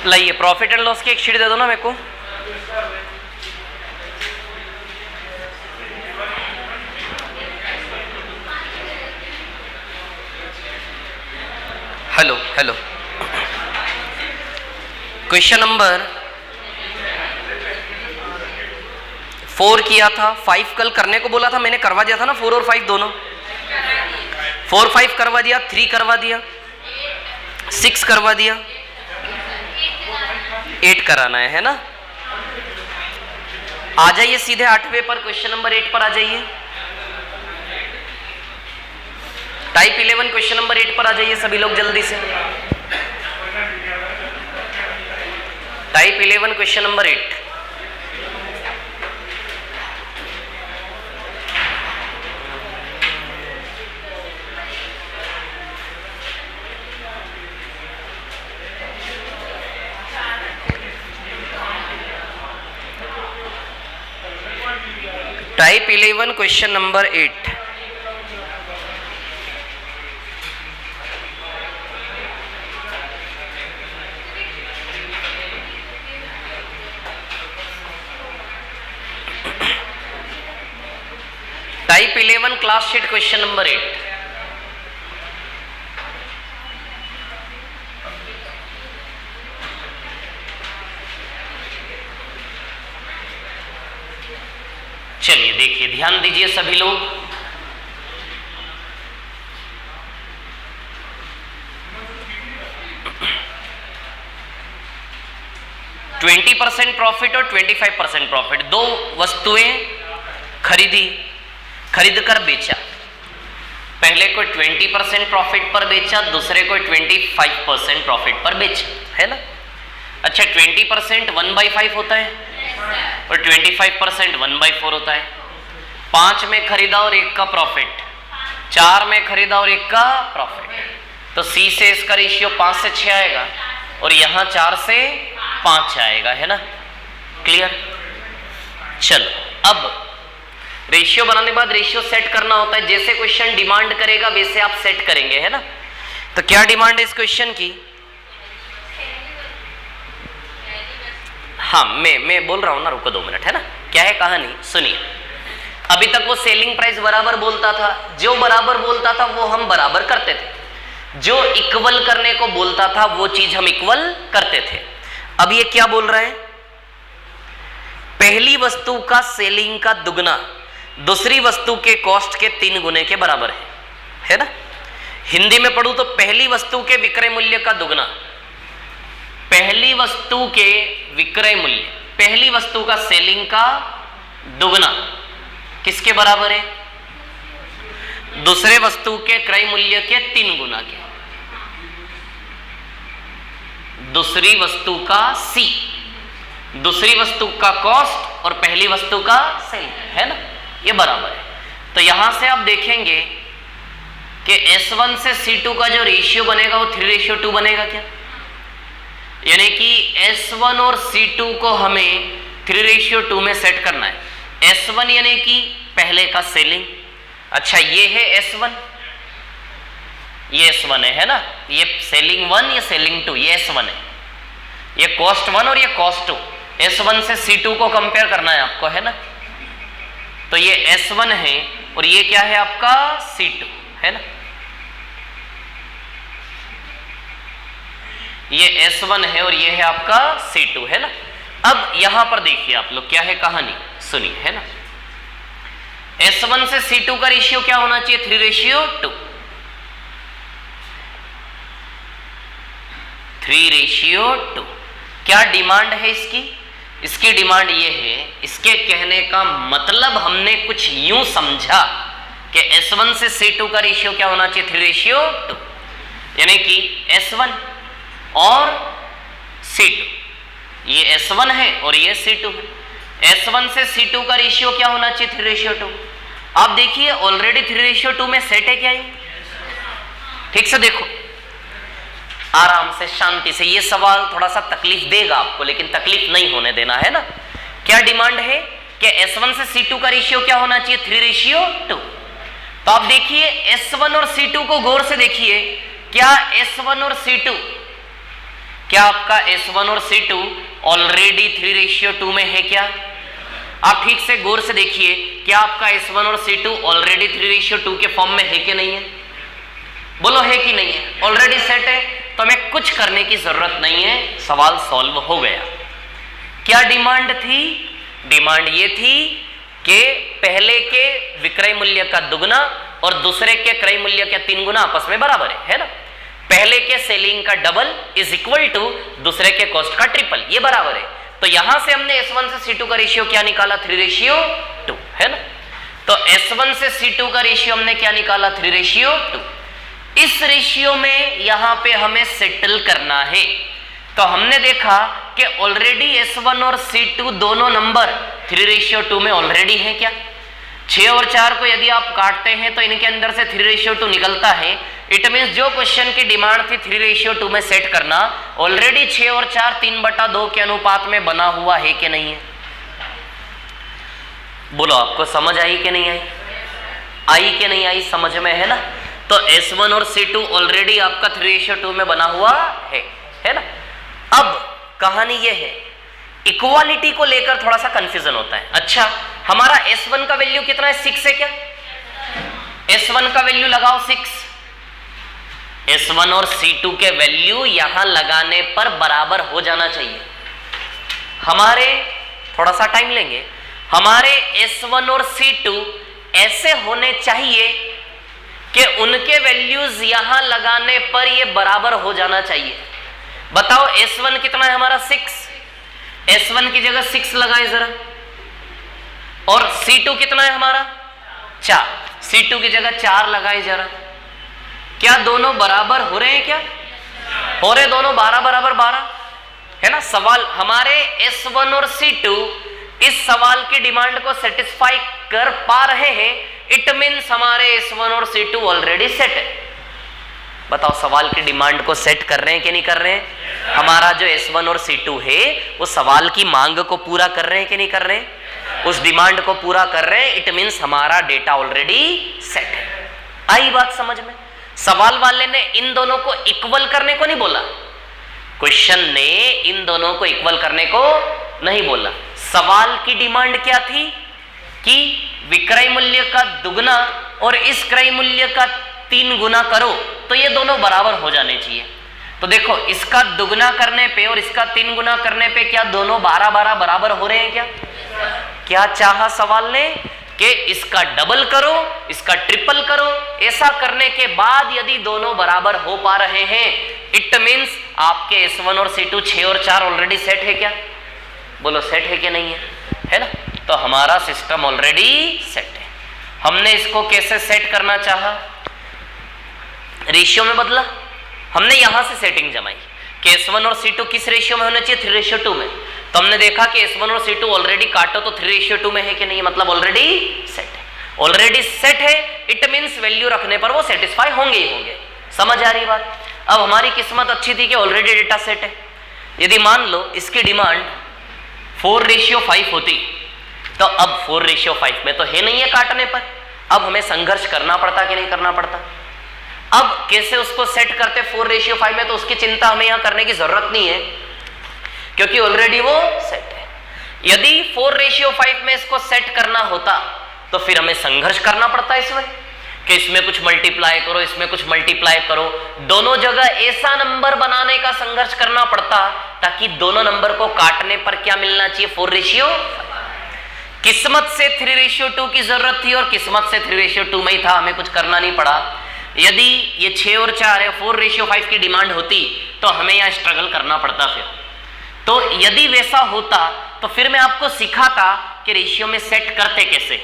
लाइए profit and loss की एक शीट दे दो ना मेरे को। हेलो हेलो, क्वेश्चन नंबर 4 किया था, 5 कल करने को बोला था, मैंने करवा दिया था ना 4 और 5 दोनों। 4 5 करवा दिया, 3 करवा दिया, 6 करवा दिया, 8 कराना है ना। आ जाइए सीधे 8वें पर, क्वेश्चन नंबर 8 पर आ जाइए। टाइप 11 क्वेश्चन नंबर 8 पर आ जाइए सभी लोग जल्दी से। Type 11 question number 8। Type 11 question number 8। Type 11 class sheet question number 8। चलिए देखिए, ध्यान दीजिए सभी लोग। %20 प्रॉफिट और 25% प्रॉफिट, दो वस्तुएं खरीदी, खरीद कर बेचा। पहले को 20% प्रॉफिट पर बेचा, दूसरे को 25% प्रॉफिट पर बेचा, है ना। अच्छा, 20% 1/5 होता है और 25% 1/4 होता है। 5 में खरीदा और 1 का प्रॉफिट, 4 में खरीदा और 1 का प्रॉफिट, तो सी से इसका रेशियो 5 से 6 आएगा और यहाँ 4 से 5 आएगा, है ना। क्लियर। चलो, अब रेशियो बनाने के बाद रेशियो सेट करना होता है। जैसे क्वेश्चन डिमांड करेगा वैसे आप सेट करेंगे, है ना। तो क्या डिमांड है इस क्वेश्चन की? हाँ, मैं बोल रहा हूं ना, रुको 2 मिनट, है ना। क्या है कहानी, सुनिए। अभी तक वो सेलिंग प्राइस बराबर बोलता था, जो बराबर बोलता था वो हम बराबर करते थे, जो इक्वल करने को बोलता था वो चीज हम इक्वल करते थे। अब ये क्या बोल रहा है? पहली वस्तु का सेलिंग का दुगना दूसरी वस्तु के कॉस्ट के 3 गुने के बराबर है ना। हिंदी में पढ़ूं तो पहली वस्तु के विक्रय मूल्य का दुगना, पहली वस्तु के विक्रय मूल्य, पहली वस्तु का सेलिंग का दुगना किसके बराबर है? दूसरे वस्तु के क्रय मूल्य के 3 गुना के। दूसरी वस्तु का सी, दूसरी वस्तु का कॉस्ट और पहली वस्तु का सेलिंग, है ना, ये बराबर है। तो यहां से आप देखेंगे कि S1 से C2 का जो रेशियो बनेगा वो 3:2 बनेगा क्या? यानी कि S1 और C2 को हमें 3:2 में सेट करना है। S1 यानी कि पहले का सेलिंग। अच्छा, ये है S1, ये S1 है ना, ये सेलिंग 1, ये सेलिंग 2, ये S1 है, ये कॉस्ट 1 और ये कॉस्ट 2। S1 से C2 को कंपेयर करना है आपको, है ना। तो ये S1 है और ये क्या है आपका C2, है ना। ये S1 है और ये है आपका C2, है ना। अब यहां पर देखिए आप लोग, क्या है कहानी, सुनिए, है ना। S1 से C2 का रेशियो क्या होना चाहिए? 3:2। 3:2। क्या डिमांड है इसकी? इसकी डिमांड ये है, इसके कहने का मतलब हमने कुछ यूं समझा कि S1 से C2 का रेशियो क्या होना चाहिए? 3:2। यानी कि S1 और C2, ये S1 है और ये C2 है। S1 से C2 का रेशियो क्या होना चाहिए? 3:2। आप देखिए ऑलरेडी 3:2 में सेट है क्या? ये ठीक से देखो, आराम से, शांति से। ये सवाल थोड़ा सा तकलीफ देगा आपको, लेकिन तकलीफ नहीं होने देना, है ना। क्या डिमांड है कि S1 से C2 का रेशियो क्या होना चाहिए? 3:2। तो आप देखिए S1 और C2 को गौर से देखिए, क्या S1 और C2 क्या आपका S1 और C2 ऑलरेडी 3:2 में है क्या? आप ठीक से गौर से देखिए, क्या आपका S1 और C2 ऑलरेडी 3:2 के फॉर्म में है कि नहीं है? बोलो है कि नहीं है? ऑलरेडी सेट है, तो हमें कुछ करने की जरूरत नहीं है, सवाल सॉल्व हो गया। क्या डिमांड थी? डिमांड ये थी कि पहले के विक्रय मूल्य का दुगना और दूसरे के क्रय मूल्य का 3 गुना आपस में बराबर है ना? पहले के सेलिंग का डबल इज इक्वल टू दूसरे के कॉस्ट का ट्रिपल, ये बराबर है। तो यहां से हमने S1 से C2 का रेशियो क्या निकाला? 3:2 है ना? तो S1 से C2 का रेशियो हमने क्या निकाला? 3:2। इस रेशियो में यहां पे हमें सेटल करना है। तो हमने देखा कि ऑलरेडी S1 और C2 दोनों नंबर 3:2 में ऑलरेडी है क्या? 6 और 4 को यदि आप काटते हैं तो इनके अंदर से 3:2 निकलता है। इट मीन्स जो क्वेश्चन की डिमांड थी 3:2 में सेट करना, ऑलरेडी 6 और 4 3/2 के अनुपात में बना हुआ है कि नहीं है? बोलो, आपको समझ आई कि नहीं आई? आई कि नहीं आई? समझ में है ना? तो S1 और C2 ऑलरेडी आपका 3:2 में बना हुआ है ना? अब कहानी ये है, इक्वालिटी को लेकर थोड़ा सा कंफ्यूजन होता है। अच्छा, हमारा S1 का वैल्यू कितना है? 6 है क्या? S1 का वैल्यू लगाओ 6। S1 और C2 के वैल्यू यहां लगाने पर बराबर हो जाना चाहिए। हमारे थोड़ा सा टाइम लेंगे, हमारे S1 और C2 ऐसे होने चाहिए कि उनके वैल्यूज यहां लगाने पर ये बराबर हो जाना चाहिए। बताओ, S1 कितना है हमारा? 6। S1 की जगह 6 लगाए जरा। और C2 कितना है हमारा? 4। C2 की जगह 4 लगाए जरा। क्या दोनों बराबर हो रहे हैं? क्या हो रहे? दोनों 12 बराबर 12 है ना? सवाल हमारे S1 और C2 इस सवाल की डिमांड को सेटिस्फाई कर पा रहे हैं। इट मीन्स हमारे S1 और C2 ऑलरेडी सेट है। बताओ, सवाल की डिमांड को सेट कर रहे हैं कि नहीं कर रहे हैं? हमारा जो S1 और C2 है वो सवाल की मांग को पूरा कर रहे हैं कि नहीं कर रहे हैं? उस डिमांड को पूरा कर रहे हैं। इट मीन्स हमारा डेटा ऑलरेडी सेट है। आई बात समझ में? सवाल वाले ने इन दोनों को इक्वल करने को नहीं बोला, क्वेश्चन ने इन दोनों को इक्वल करने को नहीं बोला। सवाल की डिमांड क्या थी कि विक्रय मूल्य का दुगना और इस क्रय मूल्य का 3 गुना करो तो ये दोनों बराबर हो जाने चाहिए। तो देखो, इसका दुगना करने पे और इसका 3 गुना करने पे क्या दोनों 12-12 बराबर हो रहे हैं? क्या चाहा सवाल ने कि इसका डबल करो, इसका ट्रिपल करो। ऐसा करने के बाद यदि दोनों बराबर हो पा रहे हैं, इट मीन्स आपके S1 और C2 6 और 4 ऑलरेडी सेट है क्या? बोलो, सेट है कि नहीं है ना? तो हमारा सिस्टम ऑलरेडी सेट है। हमने इसको कैसे सेट करना चाहा? रेशियो में बदला। हमने यहां से सेटिंग जमाई कि S1 और C2 किस रेशियो में होना चाहिए? 3:2 में। तो हमने देखा कि S1 और C2 ऑलरेडी काटो तो 3:2 में है कि नहीं? मतलब ऑलरेडी सेट है। ऑलरेडी सेट है, इट मीन्स वैल्यू रखने पर वो सेटिस्फाई होंगे ही होंगे। समझ आ रही बात? अब हमारी किस्मत अच्छी थी कि ऑलरेडी डेटा सेट है। यदि मान लो इसकी डिमांड 4:5 होती, तो अब 4:5 में तो है नहीं है काटने पर। अब हमें संघर्ष करना पड़ता कि नहीं करना पड़ता? अब कैसे उसको सेट करते 4:5 में? तो उसकी चिंता हमें यहां करने की जरूरत नहीं है क्योंकि ऑलरेडी वो सेट है। यदि 4:5 में इसको सेट करना होता तो फिर हमें संघर्ष करना पड़ता इसमें कि इसमें कुछ मल्टीप्लाई करो, इसमें कुछ मल्टीप्लाई करो। दोनों जगह ऐसा नंबर बनाने का संघर्ष करना पड़ता ताकि दोनों नंबर को काटने पर क्या मिलना चाहिए? 4:5। किस्मत से 3:2 की जरूरत थी और किस्मत से 3:2 में ही था, हमें कुछ करना नहीं पड़ा। यदि ये 6 और 4 है, 4:5 की डिमांड होती तो हमें यहां स्ट्रगल करना पड़ता। फिर तो यदि वैसा होता तो फिर मैं आपको सिखाता कि रेशियो में सेट करते कैसे।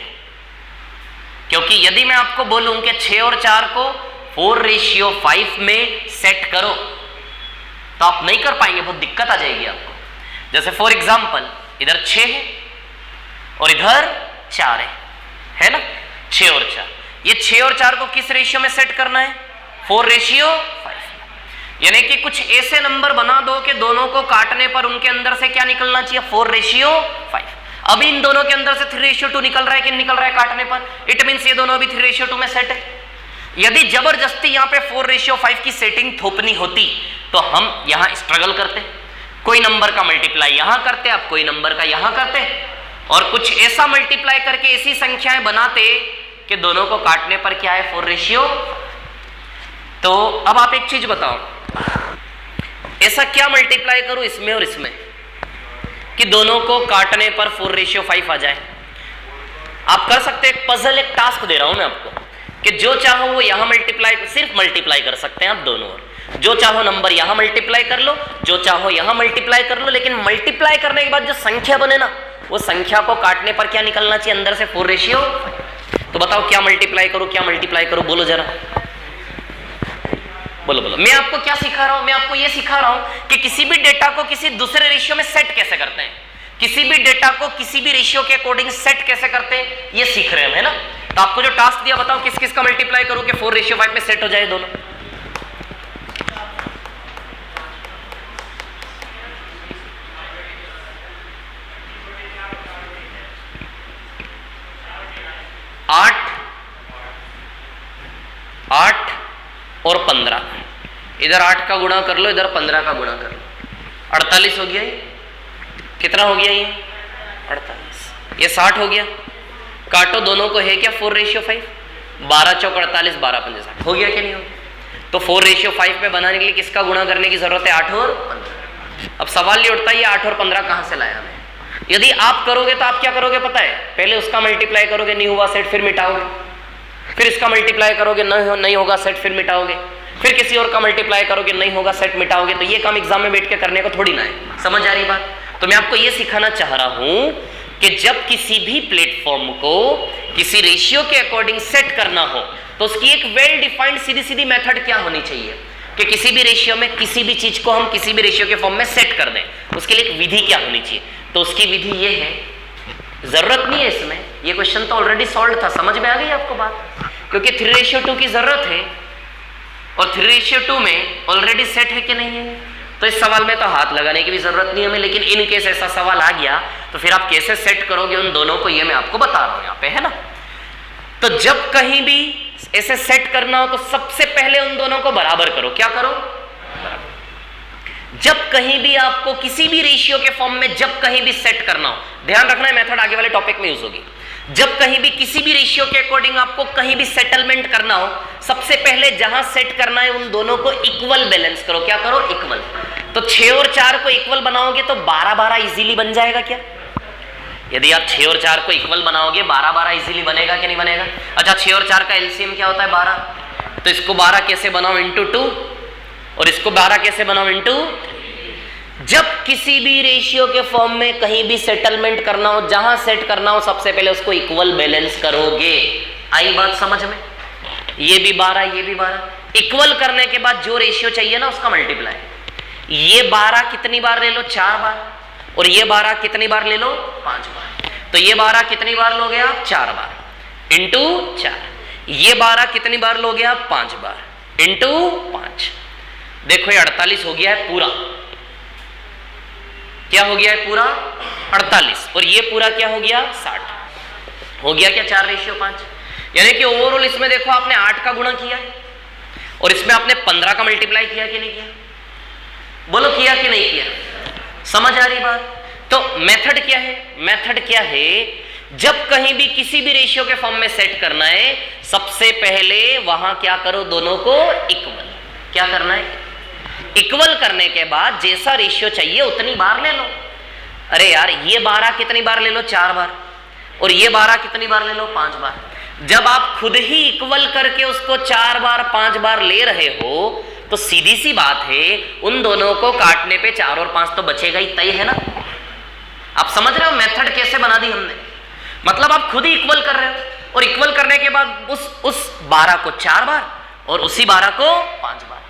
क्योंकि यदि मैं आपको बोलूं कि 6 और 4 को 4:5 में सेट करो तो आप नहीं कर पाएंगे, बहुत दिक्कत आ जाएगी आपको। जैसे फॉर एग्जाम्पल इधर 6 है और इधर 4 है ना? 6 और 4, ये 6 और 4 को किस रेशियो में सेट करना है? 4:5। यानी कि कुछ ऐसे नंबर बना दो कि दोनों को काटने पर उनके अंदर से क्या निकलना चाहिए? 4:5। अभी इन दोनों के अंदर से 3:2 निकल रहा है कि निकल रहा है काटने पर? इट मीन्स ये दोनों अभी 3:2 में सेट है। यदि जबरदस्ती यहाँ पे 4:5 की सेटिंग थोपनी होती तो हम यहां स्ट्रगल करते, कोई नंबर का मल्टीप्लाई यहां करते, आप कोई नंबर का यहां करते, और कुछ ऐसा मल्टीप्लाई करके ऐसी संख्याएं बनाते कि दोनों को काटने पर क्या है 4:। तो अब आप एक चीज बताओ, ऐसा क्या मल्टीप्लाई करूं इसमें और इसमें कि दोनों को काटने पर 4:5 आ जाए। आप कर सकते हैं, एक पजल, एक टास्क दे रहा हूं मैं आपको कि जो चाहो वो यहां मल्टीप्लाई, सिर्फ मल्टीप्लाई कर सकते हैं आप दोनों, और जो चाहो नंबर यहां मल्टीप्लाई कर लो, जो चाहो यहां मल्टीप्लाई कर लो, लेकिन मल्टीप्लाई करने के बाद जो संख्या बने ना, वो संख्या को काटने पर क्या निकलना चाहिए अंदर से 4:5। तो बताओ क्या मल्टीप्लाई करूं, क्या मल्टीप्लाई करूं, बोलो जरा, बोलो बोलो। मैं आपको क्या सिखा रहा हूं, मैं आपको ये सिखा रहा हूं कि किसी भी डेटा को किसी दूसरे रेशियो में सेट कैसे करते हैं, किसी भी डेटा को किसी भी रेशियो के अकॉर्डिंग सेट कैसे करते हैं, ये सीख रहे हैं, है ना। तो आपको जो टास्क दिया, बताओ किस किस का मल्टीप्लाई करूं कि 4:5 में सेट हो जाए दोनों। आठ और 15, इधर 8 का गुणा कर लो, इधर 15 का गुणा कर लो, 48 हो गया। ये कितना हो गया, ये 48, ये 60 हो गया। काटो दोनों को, है क्या 4:5, 12 चौक 48, 12 पंजे 60, हो गया कि नहीं हो गया। तो 4:5 में बनाने के लिए किसका गुणा करने की जरूरत है, 8 और 15। अब सवाल ये उठता है, ये 8 और 15 कहां से लाया मैं। यदि आप करोगे तो आप क्या करोगे पता है, पहले उसका मल्टीप्लाई करोगे, नहीं हुआ सेट, फिर मिटाओगे, फिर इसका मल्टीप्लाई करोगे, नहीं होगा सेट, फिर मिटाओगे, फिर किसी और का मल्टीप्लाई करोगे, नहीं होगा सेट, मिटाओगे। तो ये काम एग्जाम में बैठ के करने को थोड़ी ना है, समझ आ रही बात। तो मैं आपको ये सिखाना चाह रहा हूं कि जब किसी भी प्लेटफॉर्म को किसी रेशियो के अकॉर्डिंग सेट करना हो तो उसकी एक वेल डिफाइंड सीधी सीधी मेथड क्या होनी चाहिए कि किसी भी रेशियो में किसी भी चीज को हम किसी भी रेशियो के फॉर्म में सेट कर दें, उसके लिए एक विधि क्या होनी चाहिए। तो उसकी विधि ये है, जरूरत नहीं है इसमें, ये क्वेश्चन तो ऑलरेडी सॉल्व था, समझ में आ गई आपको बात, क्योंकि 3:2 की जरूरत है और 3:2 में ऑलरेडी सेट है कि नहीं है। तो इस सवाल में तो हाथ लगाने की भी जरूरत नहीं हमें, लेकिन इन केस ऐसा सवाल आ गया तो फिर आप कैसे सेट करोगे उन दोनों को, ये मैं आपको बता रहा हूं यहाँ पे, है ना। तो जब कहीं भी ऐसे सेट करना हो तो सबसे पहले उन दोनों को बराबर करो। क्या करो, जब कहीं भी आपको किसी भी रेशियो के फॉर्म में जब कहीं भी सेट करना हो, ध्यान रखना है मेथड आगे वाले टॉपिक में यूज होगी। जब कहीं भी किसी भी रेशियो के अकॉर्डिंग आपको कहीं भी सेटलमेंट करना हो, सबसे पहले जहां सेट करना है उन दोनों को इक्वल बैलेंस करो। क्या करो, इक्वल। तो 6 और 4 को इक्वल बनाओगे तो 12-12 इजीली बन जाएगा क्या। यदि आप 6 और 4 को इक्वल बनाओगे 12-12 इजीली बनेगा कि नहीं बनेगा। अच्छा 6 और 4 का एलसीएम क्या होता है 12, तो इसको 12 कैसे बनाओ इंटू 2 और इसको 12 कैसे बनाओ इंटू। जब किसी भी रेशियो के फॉर्म में कहीं भी सेटलमेंट करना हो, जहां सेट करना हो, सबसे पहले उसको इक्वल बैलेंस करोगे। आई बात समझ में, ये भी 12 ये भी 12। इक्वल करने के बाद जो रेशियो चाहिए ना उसका मल्टीप्लाई। ये 12 कितनी बार ले लो 4 बार, और ये 12 कितनी बार ले लो 5 बार। तो ये 12 कितनी बार लोगे आप 4 बार इंटू 4। ये 12 कितनी बार लोगे आप 5 बार इंटू 5। देखो ये 48 हो गया है पूरा। क्या हो गया है पूरा 48, और ये पूरा क्या हो गया 60 हो गया क्या 4:5। यानी कि ओवरऑल इसमें देखो आपने 8 का गुणा किया है और इसमें आपने 15 का मल्टीप्लाई किया कि नहीं किया, बोलो किया कि नहीं किया। समझ आ रही बात। तो मेथड क्या है, मेथड क्या है, जब कहीं भी किसी भी रेशियो के फॉर्म में सेट करना है सबसे पहले वहां क्या करो, दोनों को इक्वल। क्या करना है, इक्वल करने के बाद जैसा रेशियो चाहिए उतनी बार ले लो। अरे यार ये 12 कितनी बार ले लो 4 बार, और ये 12 कितनी बार ले लो 5 बार। जब आप खुद ही इक्वल करके उसको 4 बार 5 बार ले रहे हो तो सीधी सी बात है उन दोनों को काटने पे 4 और 5 तो बचेगा ही, तय है ना। आप समझ रहे हो मेथड कैसे बना दी हमने। मतलब आप खुद ही इक्वल कर रहे हो और इक्वल करने के बाद उस 12 को 4 बार और उसी 12 को 5 बार।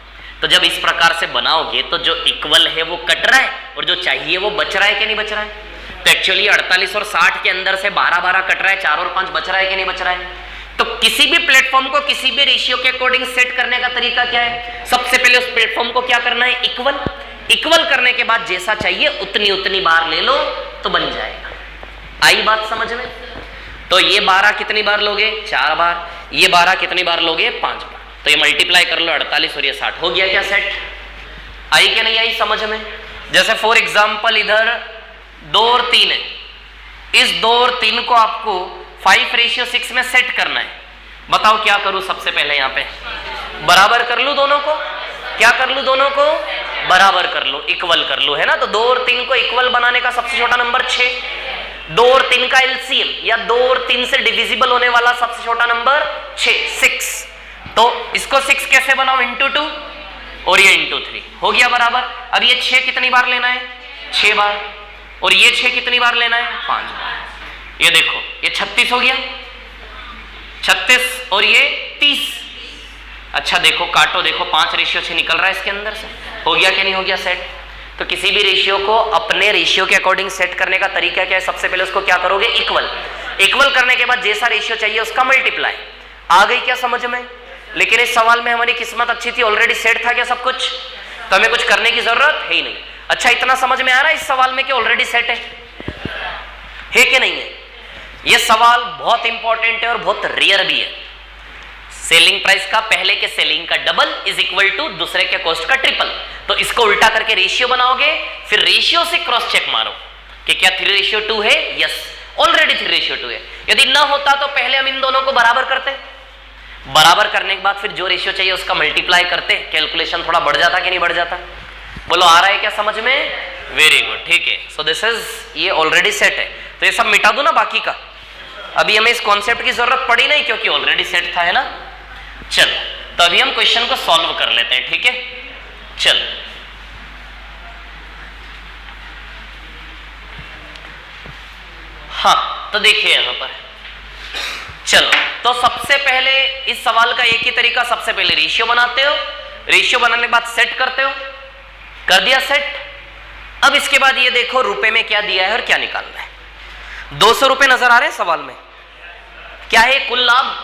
तो जब इस प्रकार से बनाओगे तो जो इक्वल है वो कट रहा है और जो चाहिए वो बच रहा है कि नहीं बच रहा है। तो एक्चुअली 48 और 60 के अंदर से 12-12 कट रहा है, 4 और 5 बच रहा है कि नहीं बच रहा है। तो किसी भी प्लेटफॉर्म को किसी भी रेशियो के अकॉर्डिंग सेट करने का तरीका क्या है, सबसे पहले उस प्लेटफॉर्म को क्या करना है इक्वल। इक्वल करने के बाद जैसा चाहिए उतनी बार ले लो तो बन जाएगा। आई बात समझ में। तो ये 12 कितनी बार लोगे 4 बार, ये 12 कितनी बार लोगे 5 बार। तो ये मल्टीप्लाई कर लो 48 और ये 60 हो गया क्या सेट। आई कि नहीं आई समझ में? जैसे फॉर एग्जाम्पल इधर 2 और 3 है, इस 2 और 3 को आपको 5:6 में सेट करना है। बताओ क्या करूं? सबसे पहले यहां पे बराबर कर लूं दोनों को। क्या कर लूं? दोनों को बराबर कर लो, इक्वल कर लो, है ना। तो 2 और 3 को इक्वल बनाने का सबसे छोटा नंबर 6, 2 और 3 का एलसीएम या 2 और 3 से डिविजिबल होने वाला सबसे छोटा नंबर 6। तो इसको 6 कैसे बनाओ? इंटू 2 और ये इंटू 3 हो गया बराबर। अब ये 6 कितनी बार लेना है? 6 बार। और ये 6 कितनी बार लेना है? 5 बार। ये देखो ये 36 हो गया, 36 और ये 30। अच्छा देखो काटो, देखो 5:6 निकल रहा है इसके अंदर से। हो गया कि नहीं हो गया सेट? तो किसी भी रेशियो को अपने रेशियो के अकॉर्डिंग सेट करने का तरीका क्या है? सबसे पहले उसको क्या करोगे? इक्वल। इक्वल करने के बाद जैसा रेशियो चाहिए उसका मल्टीप्लाई। आ गई क्या समझ में? लेकिन इस सवाल में हमारी किस्मत अच्छी थी, ऑलरेडी सेट था क्या सब कुछ, तो हमें कुछ करने की जरूरत है ही नहीं। अच्छा इतना समझ में आ रहा है इस सवाल में कि ऑलरेडी सेट है कि नहीं है? यह सवाल बहुत इंपॉर्टेंट है और बहुत रेयर भी है। सेलिंग प्राइस का पहले के सेलिंग का डबल इज इक्वल टू दूसरे के कॉस्ट का ट्रिपल। तो इसको उल्टा करके रेशियो बनाओगे, फिर रेशियो से क्रॉस चेक मारो कि क्या 3:2 है? यस, ऑलरेडी 3:2 है। यदि ना होता तो पहले हम इन दोनों को बराबर करते, बराबर करने के बाद फिर जो रेशियो चाहिए उसका मल्टीप्लाई करते, कैलकुलेशन थोड़ा बढ़ जाता कि नहीं बढ़ जाता? बोलो आ रहा है क्या समझ में? वेरी गुड, ठीक है। सो दिस इज, ये ऑलरेडी सेट है, तो ये सब मिटा दो ना बाकी का। अभी हमें इस कॉन्सेप्ट की जरूरत पड़ी नहीं क्योंकि ऑलरेडी सेट था, है ना। चलो तो अभी हम क्वेश्चन को सॉल्व कर लेते हैं, ठीक है। चलो हाँ, तो देखिए यहां पर, चलो तो सबसे पहले इस सवाल का एक ही तरीका, सबसे पहले रेशियो बनाते हो, रेशियो बनाने के बाद सेट करते हो, कर दिया सेट। अब इसके बाद ये देखो रुपए में क्या दिया है और क्या निकालना है। 200 रुपए नजर आ रहे हैं सवाल में? क्या है कुल लाभ?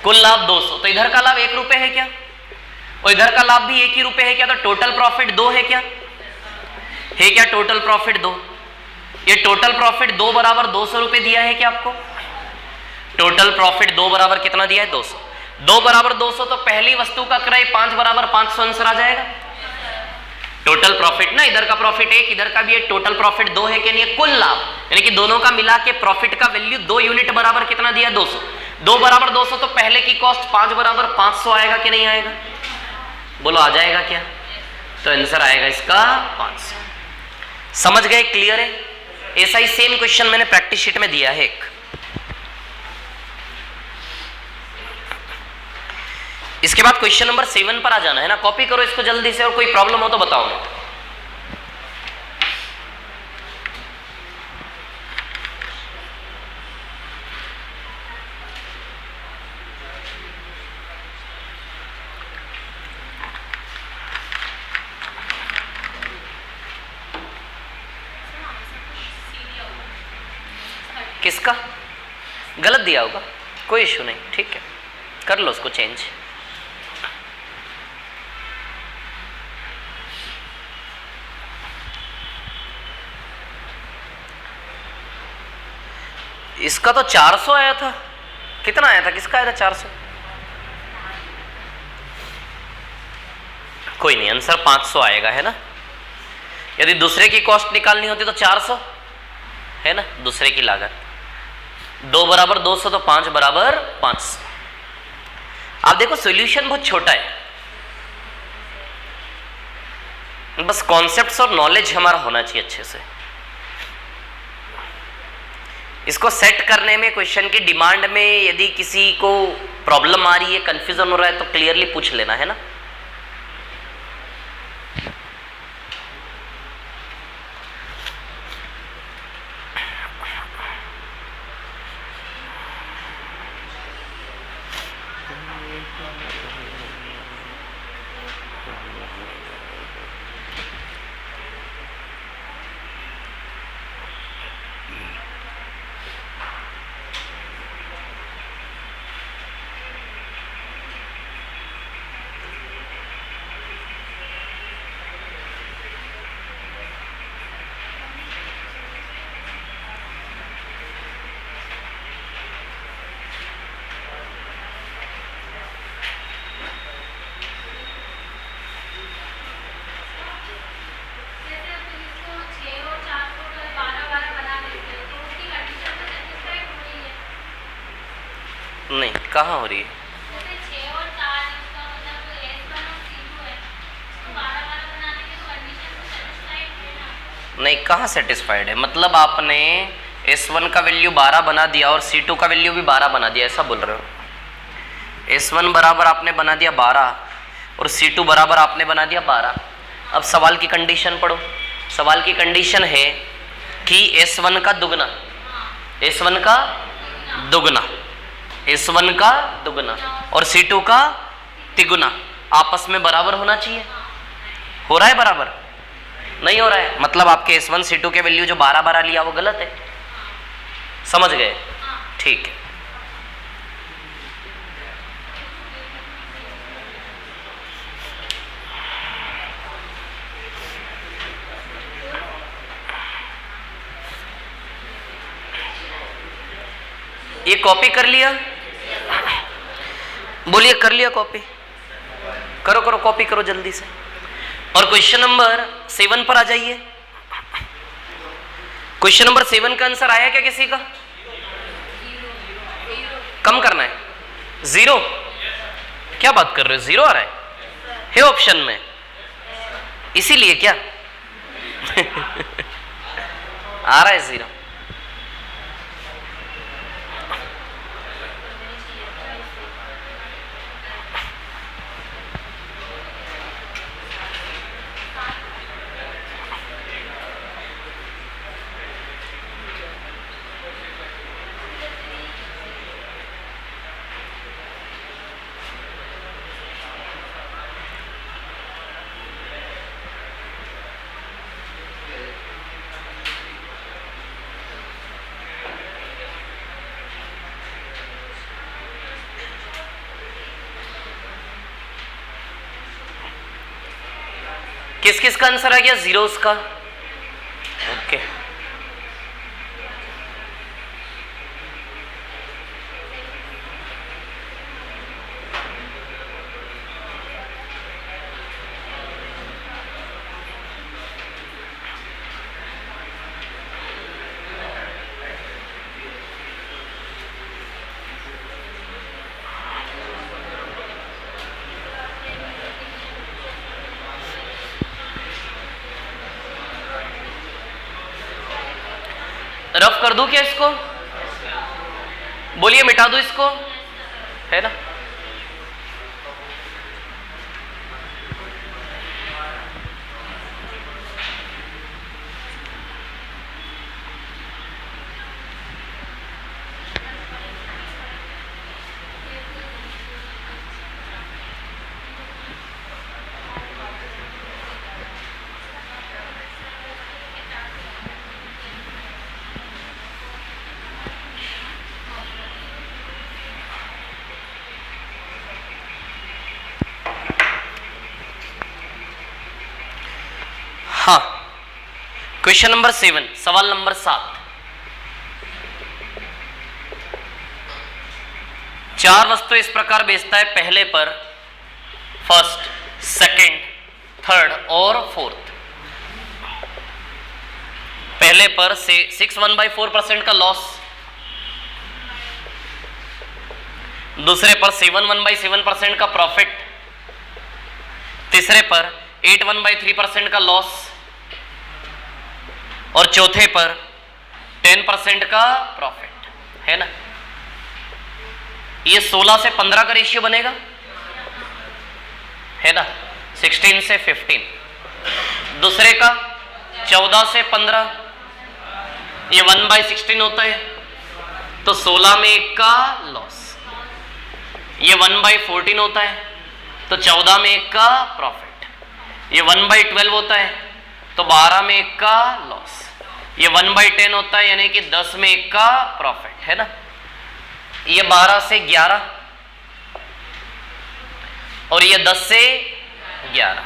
कुल लाभ 200, तो इधर का लाभ 1 रुपए है क्या? और इधर का लाभ भी 1 ही रुपए है क्या? तो टोटल प्रॉफिट 2 है क्या? है क्या टोटल प्रॉफिट 2? ये टोटल प्रॉफिट 2 बराबर 200 रुपए दिया है क्या आपको? टोटल प्रॉफिट 2 बराबर कितना दिया है? 200। 2 बराबर 200 तो पहली वस्तु का क्रय 5 बराबर 500 आंसर आ जाएगा। टोटल प्रॉफिट ना, इधर का प्रॉफिट 1, इधर का भी एक, टोटल प्रॉफिट 2 है कि नहीं? कुल लाभ यानी कि दोनों का मिला के प्रॉफिट का वैल्यू 2 यूनिट बराबर कितना दिया? 200। 2 बराबर 200 तो पहले की कॉस्ट 5 बराबर 500 आएगा कि नहीं आएगा? बोलो आ जाएगा क्या? तो आंसर आएगा इसका 500। समझ गए? क्लियर है? ऐसा ही सेम क्वेश्चन मैंने प्रैक्टिस शीट में दिया है एक। इसके बाद क्वेश्चन नंबर 7 पर आ जाना है ना। कॉपी करो इसको जल्दी से, और कोई प्रॉब्लम हो तो बताओ। किसका गलत दिया होगा? कोई इशू नहीं, ठीक है, कर लो उसको चेंज। इसका तो 400 आया था। कितना आया था? किसका आया था? 400। कोई नहीं, आंसर 500 आएगा, है ना। यदि दूसरे की कॉस्ट निकालनी होती तो 400 है ना, दूसरे की लागत। 2 बराबर 200 तो 5 बराबर 500। आप देखो सॉल्यूशन बहुत छोटा है, बस कॉन्सेप्ट्स और नॉलेज हमारा होना चाहिए अच्छे से। इसको सेट करने में, क्वेश्चन की डिमांड में यदि किसी को प्रॉब्लम आ रही है, कंफ्यूजन हो रहा है, तो क्लियरली पूछ लेना, है ना। नहीं, कहाँ हो रही है? नहीं, कहाँ सेटिस्फाइड है? मतलब आपने S1 का वैल्यू 12 बना दिया और C2 का वैल्यू भी 12 बना दिया, ऐसा बोल रहे हो? S1 बराबर आपने बना दिया 12 और C2 बराबर आपने बना दिया 12। अब सवाल की कंडीशन पढ़ो। सवाल की कंडीशन है कि S1 का दुगना, S1 का दुगना, S1 का दुगना और C2 का तिगुना आपस में बराबर होना चाहिए। हो रहा है बराबर? नहीं हो रहा है, मतलब आपके S1 C2 के वैल्यू जो 12 लिया वो गलत है। समझ गए? ठीक है। ये कॉपी कर लिया? बोलिए, कर लिया कॉपी? करो करो, कॉपी करो जल्दी से। और क्वेश्चन नंबर 7 पर आ जाइए। क्वेश्चन नंबर 7 का आंसर आया क्या किसी का? कम करना है? 0? क्या बात कर रहे हो, 0 आ रहा है ऑप्शन में, इसीलिए क्या? आ रहा है 0। किस किस का आंसर आ गया? 0 का। ओके, रफ कर दूं क्या इसको? बोलिए, मिटा दूं इसको, है ना? हाँ, क्वेश्चन नंबर 7, सवाल नंबर 7। 4 वस्तु इस प्रकार बेचता है, पहले पर फर्स्ट, सेकंड, थर्ड और फोर्थ। पहले पर से 6.1/4% का लॉस, दूसरे पर 7.1/7% का प्रॉफिट, तीसरे पर 8.1/3% का लॉस और चौथे पर 10% का प्रॉफिट, है ना? ये 16 से 15 का रेशियो बनेगा, है ना? 16 से 15। दूसरे का 14 से 15, ये 1/16 होता है, तो 16 में 1 का लॉस। ये 1/14 होता है, तो 14 में 1 का प्रॉफिट। ये 1/12 होता है, तो 12 में 1 का लॉस। ये 1/10 होता है, यानी कि 10 में 1 का प्रॉफिट, है ना? ये 12 से 11 और ये 10 से 11।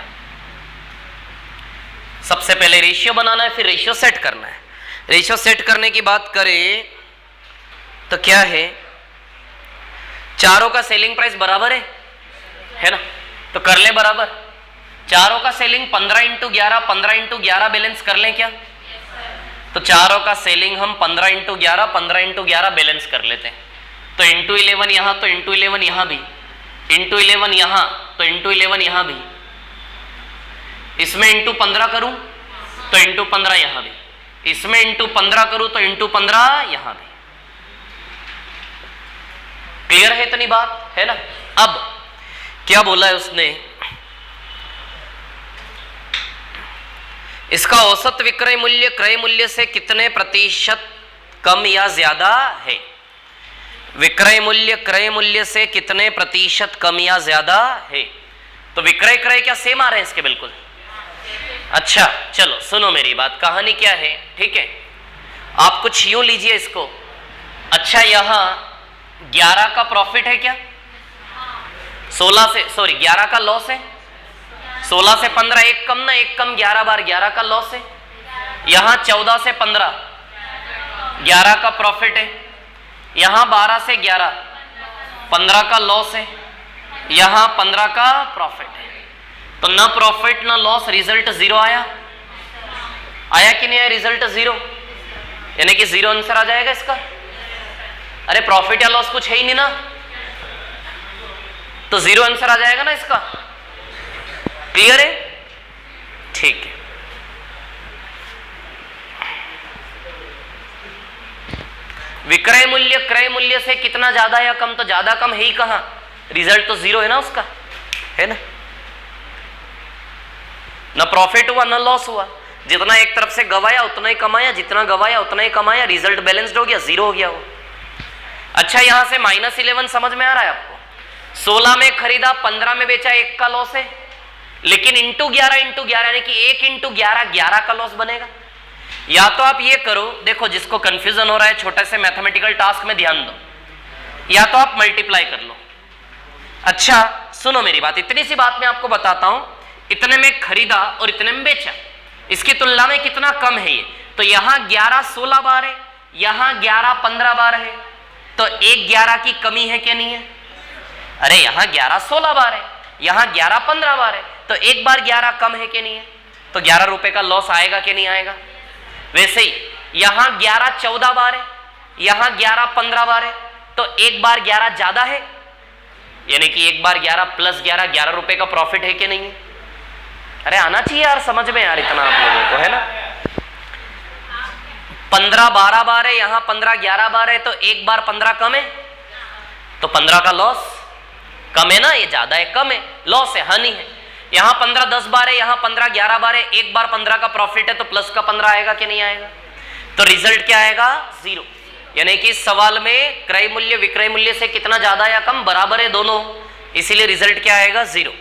सबसे पहले रेशियो बनाना है, फिर रेशियो सेट करना है। रेशियो सेट करने की बात करें तो क्या है, चारों का सेलिंग प्राइस बराबर है ना? तो कर ले बराबर। चारों का सेलिंग 15 × 11, 15 × 11 बैलेंस कर लें क्या? तो चारों का सेलिंग हम 15 × 11, 15 × 11 बैलेंस कर लेते हैं। तो इंटू 11 यहाँ, तो इंटू 11 यहाँ भी, इंटू 11 यहाँ, तो इंटू 11 यहाँ भी, इसमें इंटू 15 करूं तो इंटू 15 यहां भी, इसमें इंटू 15 करूं तो इंटू 15 यहां भी। क्लियर है इतनी बात है ना? अब क्या बोला है उसने, इसका औसत विक्रय मूल्य क्रय मूल्य से कितने प्रतिशत कम या ज्यादा है? विक्रय मूल्य क्रय मूल्य से कितने प्रतिशत कम या ज्यादा है? तो विक्रय क्रय क्या सेम आ रहे हैं इसके? बिल्कुल। अच्छा चलो सुनो मेरी बात, कहानी क्या है, ठीक है? आप कुछ यूं लीजिए इसको। अच्छा यहां 11 का प्रॉफिट है क्या? 16 से, सॉरी 11 का लॉस है। 16 से 15 एक कम ना, एक कम 11 बार 11 का लॉस है। यहां 14 से 15 11 का प्रॉफिट है। यहां 12 से 11 15 का लॉस है। यहां 15 का प्रॉफिट है। तो न प्रॉफिट न लॉस, रिजल्ट 0 आया। आया कि नहीं आया? रिजल्ट 0, यानी कि 0 आंसर आ जाएगा इसका। अरे प्रॉफिट या लॉस कुछ है ही नहीं ना, तो 0 आंसर आ जाएगा ना इसका। क्लियर है? ठीक है। विक्रय मूल्य क्रय मूल्य से कितना ज्यादा या कम? तो ज्यादा कम है ही कहां, रिजल्ट तो 0 है ना उसका, है ना? न प्रॉफिट हुआ न लॉस हुआ, जितना एक तरफ से गवाया उतना ही कमाया, जितना गवाया उतना ही कमाया, रिजल्ट बैलेंस्ड हो गया, 0 हो गया वो। अच्छा यहां से -11 समझ में आ रहा है आपको? 16 में खरीदा, 15 में बेचा, 1 का लॉस है। लेकिन इंटू 11 यानी कि 1 इंटू 11 का लॉस बनेगा। या तो आप ये करो, देखो जिसको कंफ्यूजन हो रहा है छोटे से मैथमेटिकल टास्क में ध्यान दो, या तो आप मल्टीप्लाई कर लो। अच्छा सुनो मेरी बात, इतनी सी बात मैं आपको बताता हूं, इतने में खरीदा और इतने में बेचा, इसकी तुलना में कितना कम है ये? तो यहां 11 16 बार है, यहां 11 15 बार है, तो 1 11 की कमी है क्या नहीं है? अरे यहां 11 16 बार है, यहां 11 15 बार है, तो 1 बार 11 कम है कि नहीं है? तो 11 रुपए का लॉस आएगा कि नहीं आएगा? वैसे ही यहां 11 14 बार है, यहां 11 15 बार है, तो 1 बार 11 ज्यादा है, यानी कि 1 बार 11 प्लस 11 रुपए का प्रॉफिट है कि नहीं है? अरे आना चाहिए यार समझ में यार इतना आप लोगों को, है ना? 15 12 बार है, यहां 15 11 बार है, तो 1 बार 15 कम है, तो 15 का लॉस कम है ना, ये ज्यादा है कम है, लॉस है हानि है। यहां 15 10 बार है, यहां 15 11 बार है, 1 बार 15 का प्रॉफिट है, तो प्लस का 15 आएगा कि नहीं आएगा? तो रिजल्ट क्या आएगा? 0। यानी कि इस सवाल में क्रय मूल्य विक्रय मूल्य से कितना ज्यादा या कम? बराबर है दोनों, इसीलिए रिजल्ट क्या आएगा? 0।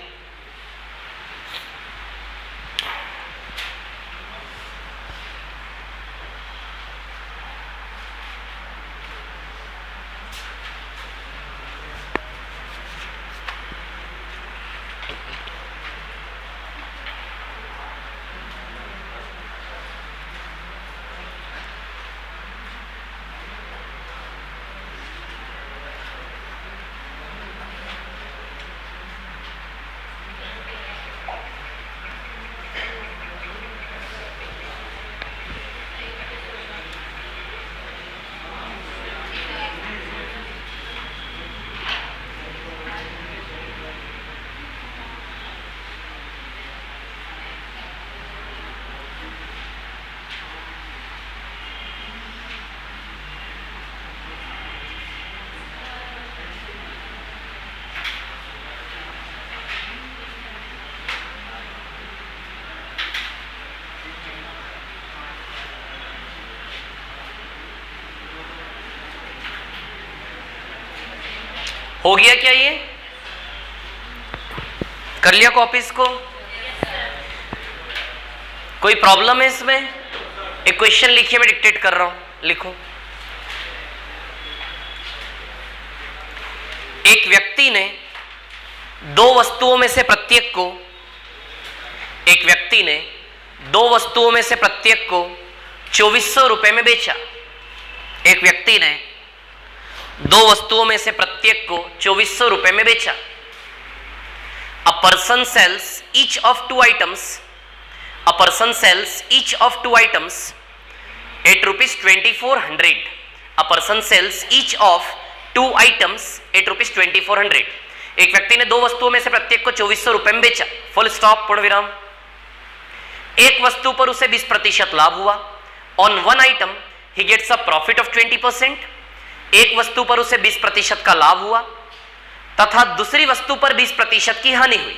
हो गया क्या? ये कर लिया कॉपीज को? कोई प्रॉब्लम है इसमें? एक क्वेश्चन लिखिए, मैं डिक्टेट कर रहा हूं, लिखो। एक व्यक्ति ने दो वस्तुओं में से प्रत्येक को, एक व्यक्ति ने दो वस्तुओं में से प्रत्येक को 2400 रुपए में बेचा। एक व्यक्ति ने दो वस्तुओं में से प्रत्येक को 2400 रुपए में बेचा। A person sells each of two items, a person sells each of two items at ₹2400। A person sells each of 2 items at ₹2400। एक व्यक्ति ने 2 वस्तुओं में से प्रत्येक को 2400 रुपए में बेचा, फुल स्टॉप, पूर्ण विराम। एक वस्तु पर उसे 20% लाभ हुआ। On one item he gets a profit of 20%। एक वस्तु पर उसे 20% का लाभ हुआ तथा दूसरी वस्तु पर 20% की हानि हुई।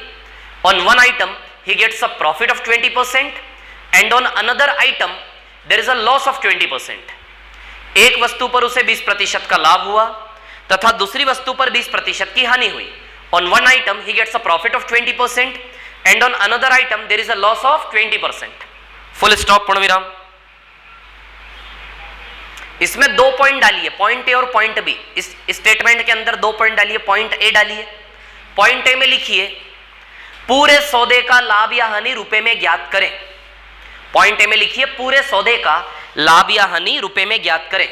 On one item he gets a profit of 20% and on another item there is a loss of 20%। एक वस्तु पर उसे 20% का लाभ हुआ तथा दूसरी वस्तु पर 20% की हानि हुई। On one item he gets a profit of 20% and on another item there is a loss of 20%। Full stop, पूर्ण विराम। इसमें 2 पॉइंट डालिए, पॉइंट ए और पॉइंट बी। इस स्टेटमेंट के अंदर 2 पॉइंट डालिए। पॉइंट ए डालिए, पॉइंट ए में लिखिए पूरे सौदे का लाभ या हानि रुपए में ज्ञात करें। पॉइंट ए में लिखिए पूरे सौदे का लाभ या हानि रुपए में ज्ञात करें।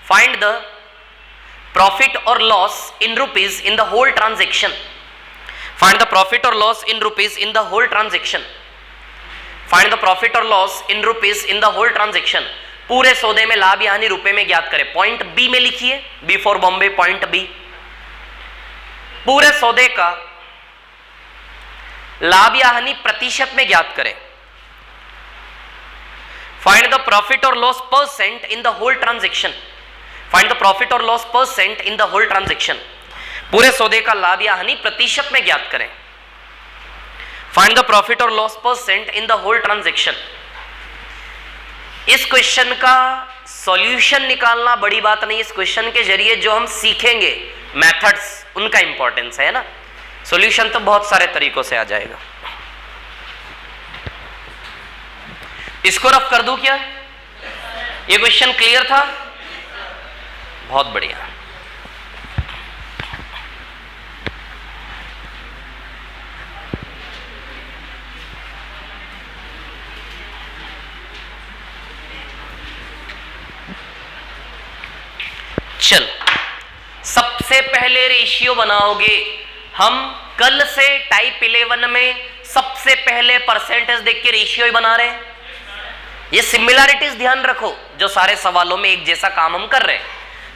फाइंड द प्रॉफिट और loss in rupees in the whole transaction. Find the profit और loss in rupees in the whole transaction. Find the profit और loss in rupees in the whole transaction. पूरे सौदे में लाभ या हानि रुपए में ज्ञात करें। पॉइंट बी में लिखिए, B for Bombay, point B, पूरे सौदे का लाभ या हानि प्रतिशत में ज्ञात करें। फाइंड द प्रॉफिट और loss percent in the whole transaction. Find the profit और loss percent in the whole transaction. पूरे सौदे का लाभ या हानि प्रतिशत में ज्ञात करें। फाइंड द प्रॉफिट और loss percent in the whole transaction. इस क्वेश्चन का सॉल्यूशन निकालना बड़ी बात नहीं। इस क्वेश्चन के जरिए जो हम सीखेंगे मेथड्स, उनका इंपॉर्टेंस है ना। सॉल्यूशन तो बहुत सारे तरीकों से आ जाएगा। इसको रफ कर दूं क्या? ये क्वेश्चन क्लियर था? बहुत बढ़िया। चल, सबसे पहले रेशियो बनाओगे हम। कल से टाइप 11 में सबसे पहले परसेंटेज देख के रेशियो ही बना रहे हैं। ये सिमिलैरिटीज ध्यान रखो, जो सारे सवालों में एक जैसा काम हम कर रहे हैं।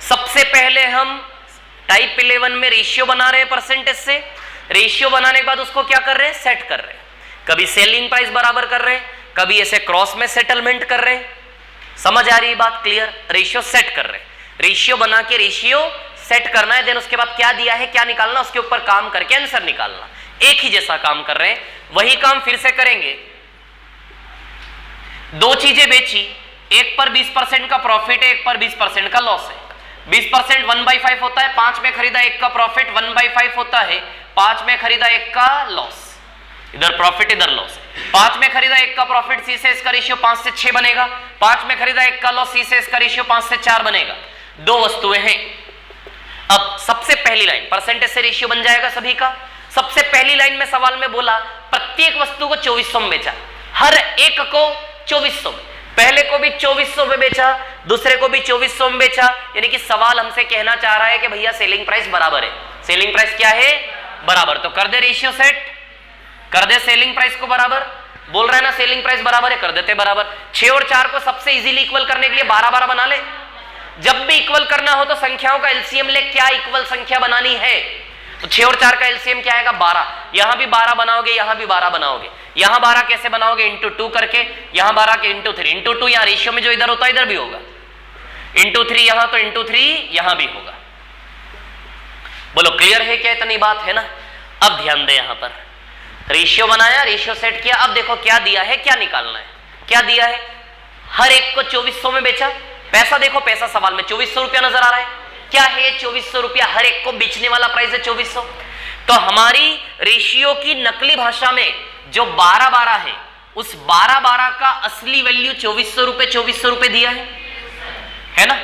सबसे पहले हम टाइप 11 में रेशियो बना रहे हैं परसेंटेज से। रेशियो बनाने के बाद उसको क्या कर रहे हैं? सेट कर रहे हैं। कभी सेलिंग प्राइस बराबर कर रहे हैं, कभी ऐसे क्रॉस में सेटलमेंट कर रहे हैं। समझ आ रही है बात? क्लियर? रेशियो सेट कर रहे हैं। रेशियो बना के रेशियो सेट करना है, देन उसके बाद क्या दिया है क्या निकालना, उसके ऊपर काम करके आंसर निकालना। एक ही जैसा काम कर रहे हैं, वही काम फिर से करेंगे। 2 चीजें बेची, एक पर 20% का प्रॉफिट है, एक पर 20% का लॉस है। 20% 1/5 होता है, 5 में खरीदा 1 का प्रॉफिट 1/5 होता है, 5 में खरीदा 1 का लॉस। इधर प्रॉफिट इधर लॉस। 5 में खरीदा 1 का प्रॉफिट, सी से इसका रेशियो 5 से 6 बनेगा। 5 में खरीदा 1 का लॉस, सी से इसका रेशियो 5 से 4 बनेगा। 2 वस्तुएं हैं। अब सबसे पहली लाइन परसेंटेज से रेशियो बन जाएगा सभी का। सबसे पहली लाइन में सवाल में बोला प्रत्येक वस्तु को 2400 में बेचा, हर एक को 2400 में। पहले को भी 2400 में बेचा, दूसरे को भी 2400 में बेचा। यानी कि सवाल हमसे कहना चाह रहा है कि भैया सेलिंग प्राइस बराबर है। सेलिंग प्राइस क्या है? बराबर। तो कर दे रेशियो सेट, कर दे सेलिंग प्राइस को बराबर। बोल रहा है ना सेलिंग प्राइस बराबर है, कर देते बराबर। 6 और 4 को सबसे इजीली इक्वल करने के लिए 12-12 बना ले। जब भी इक्वल करना हो तो संख्याओं का एलसीएम ले, क्या इक्वल संख्या बनानी है। तो 6 और 4 का एलसीएम क्या आएगा? 12। यहां भी 12 बनाओगे, यहां भी 12 बनाओगे। यहां 12 कैसे बनाओगे? इंटू 2 करके। यहां 12 के इंटू 3। इंटू 2 यहां रेशियो में जो इधर होता है इधर भी होगा। इंटू 3 यहां, तो इंटू 3 यहां भी होगा। बोलो क्लियर है क्या? इतनी बात है ना। अब ध्यान दे, यहां पर रेशियो बनाया, रेशियो सेट किया। अब देखो क्या दिया है, क्या निकालना है। क्या दिया है? हर एक को 2400 में बेचा। पैसा देखो, पैसा सवाल में 2400 रुपया नजर आ रहा है। क्या है? 2400 रुपया। हर एक को बेचने वाला प्राइस है 2400। तो हमारी रेशियो की नकली भाषा में जो 12-12 है, उस 12-12 का असली वैल्यू 2400 रुपए दिया है ना।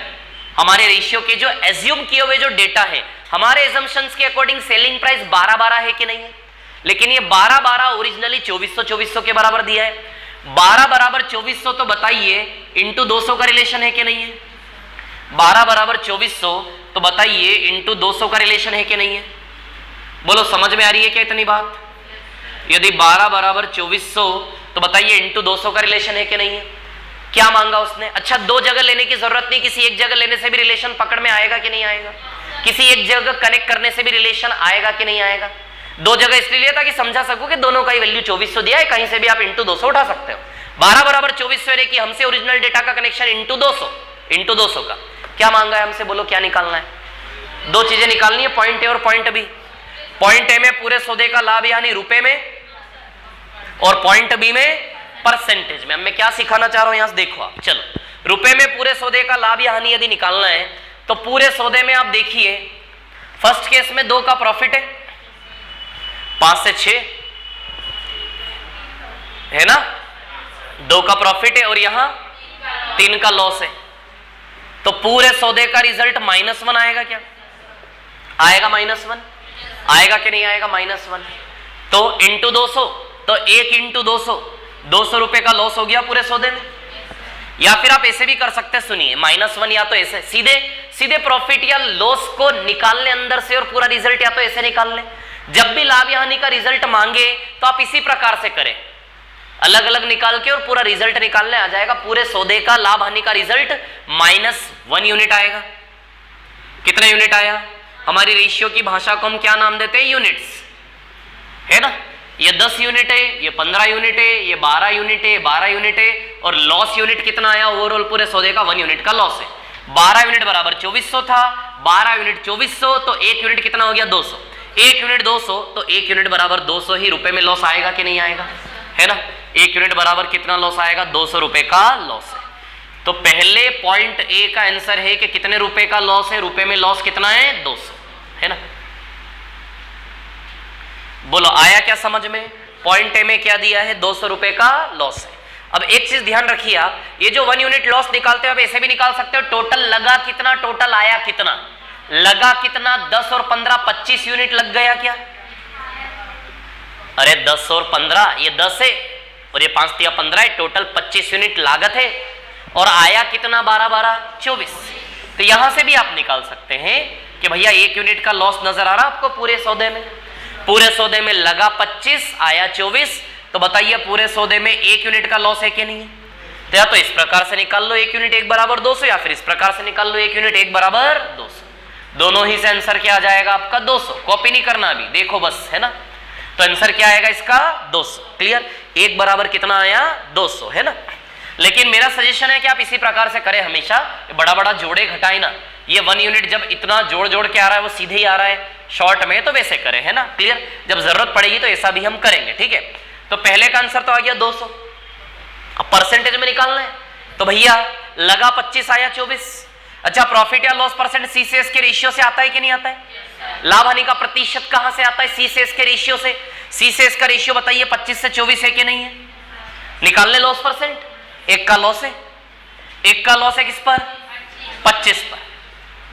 हमारे रेशियो के जो एज्यूम किए हुए जो डेटा है, हमारे एजम्पशंस के अकॉर्डिंग सेलिंग प्राइस 12-12 है कि नहीं है। लेकिन ये 12-12 ओरिजिनली 2400 के बराबर दिया है। 12 बराबर 2400 तो बताइए इंटू 200 का रिलेशन है कि नहीं है। 12 बराबर 2400 तो बताइए इंटू 200 का रिलेशन है कि नहीं है। बोलो समझ में आ रही है क्या इतनी बात? यदि 12 बराबर 2400 तो बताइए इंटू 200 का रिलेशन है कि नहीं है। क्या मांगा उसने? अच्छा, 2 जगह लेने की जरूरत नहीं, किसी एक जगह लेने से भी रिलेशन पकड़ में आएगा कि नहीं आएगा? किसी एक जगह कनेक्ट करने से भी रिलेशन आएगा कि नहीं आएगा? दो जगह इसलिए लिया था कि समझा सकूं कि दोनों का ही वैल्यू 2400 दिया है, कहीं से भी आप इंटू 200 उठा सकते हो। 12 बराबर 2400 की हमसे ओरिजिनल डेटा का कनेक्शन इंटू 200 का क्या मांगा है हमसे, बोलो क्या निकालना है? दो चीजें निकालनी है, पॉइंट ए और पॉइंट बी। पॉइंट ए में पूरे सौदे का लाभ यानी रुपए में, और पॉइंट बी में परसेंटेज में। अब मैं क्या सिखाना चाह रहा हूं यहां से देखो आप, चलो रुपए में पूरे सौदे का लाभ या हानि यदि निकालना है तो पूरे सौदे में आप देखिए, फर्स्ट केस में 2 का प्रॉफिट है, 5 से 6 है ना, 2 का प्रॉफिट है और यहां 3 का लॉस है, तो पूरे सौदे का रिजल्ट -1 आएगा क्या? आएगा -1, आएगा कि नहीं आएगा? -1। तो इंटू 200, तो 1 इंटू 200 रुपए का लॉस हो गया पूरे सौदे में। या फिर आप ऐसे भी कर सकते हैं, सुनिए -1, या तो ऐसे सीधे प्रॉफिट या लॉस को निकाल ले अंदर से और पूरा रिजल्ट या तो ऐसे निकाल ले। जब भी लाभ या हानि का रिजल्ट मांगे तो आप इसी प्रकार से करें, अलग अलग निकाल के और पूरा रिजल्ट निकालने आ जाएगा। पूरे सौदे का लाभ हानि का रिजल्ट -1 यूनिट आएगा। कितने यूनिट आया? हमारी रेशियो की भाषा को हम क्या नाम देते हैं? यूनिट्स, है ना। ये 10 यूनिट है, ये 15 यूनिट है, ये 12 यूनिट है, 12 यूनिट है, और लॉस यूनिट कितना आया? ओवरऑल पूरे सौदे का 1 यूनिट का लॉस है। 12 यूनिट बराबर 2400 था, 12 यूनिट 2400, तो 1 यूनिट कितना हो गया? 200। 1 यूनिट 200, तो 1 यूनिट बराबर 200 ही रुपए में लॉस आएगा कि नहीं आएगा, है ना। 1 यूनिट बराबर कितना लॉस आएगा? 200 रुपए का लॉस है। तो पहले पॉइंट ए का आंसर है कि कितने रुपए का लॉस है, रुपए में लॉस कितना है? 200, है ना। बोलो आया क्या समझ में? पॉइंट ए में क्या दिया है? 200 रुपए का लॉस है। अब एक चीज ध्यान रखिए आप, ये जो 1 यूनिट लॉस निकालते हो आप ऐसे भी निकाल सकते हो, टोटल लगा कितना, टोटल आया कितना, लगा कितना? 10 और 15 25 यूनिट लग गया क्या? अरे 10 और 15, ये 10 है और ये 5 या 15 है, टोटल 25 यूनिट लागत है, और आया कितना? 12 24। तो यहां से भी आप निकाल सकते हैं कि भैया 1 यूनिट का लॉस नजर आ रहा आपको पूरे सौदे में। पूरे सौदे में लगा 25, आया 24, तो बताइए पूरे सौदे में 1 यूनिट का लॉस है कि नहीं है? तो या तो इस प्रकार से निकाल लो 1 यूनिट 1 बराबर 200, या फिर इस प्रकार से निकाल लो 1 यूनिट 1 बराबर 200। दोनों ही से आंसर क्या आ जाएगा आपका? 200। कॉपी नहीं करना अभी, देखो बस, है ना। तो आंसर क्या आएगा इसका? 200। क्लियर? 1 बराबर कितना आया? 200, है ना। लेकिन मेरा सजेशन है कि आप इसी प्रकार से करें हमेशा, बड़ा बड़ा जोड़े घटाए ना। ये 1 यूनिट जब इतना जोड़ के आ रहा है, वो सीधे ही आ रहा है शॉर्ट में, तो वैसे करें, है ना। क्लियर? जब जरूरत पड़ेगी तो ऐसा भी हम करेंगे, ठीक है। तो पहले का आंसर तो आ गया 200। अब परसेंटेज में निकालना है, तो भैया लगा 25, आया 24। अच्छा, प्रॉफिट या लॉस परसेंट सी से एस के रेशियो से आता है कि नहीं आता है? लाभ हानि का प्रतिशत कहां से आता है? सी से एस के रेशियो से। सी से एस का रेशियो बताइए 25 से 24 है कि नहीं है? निकालने लॉस परसेंट। 1 का लॉस है, 1 का लॉस है किस पर? 25 पर।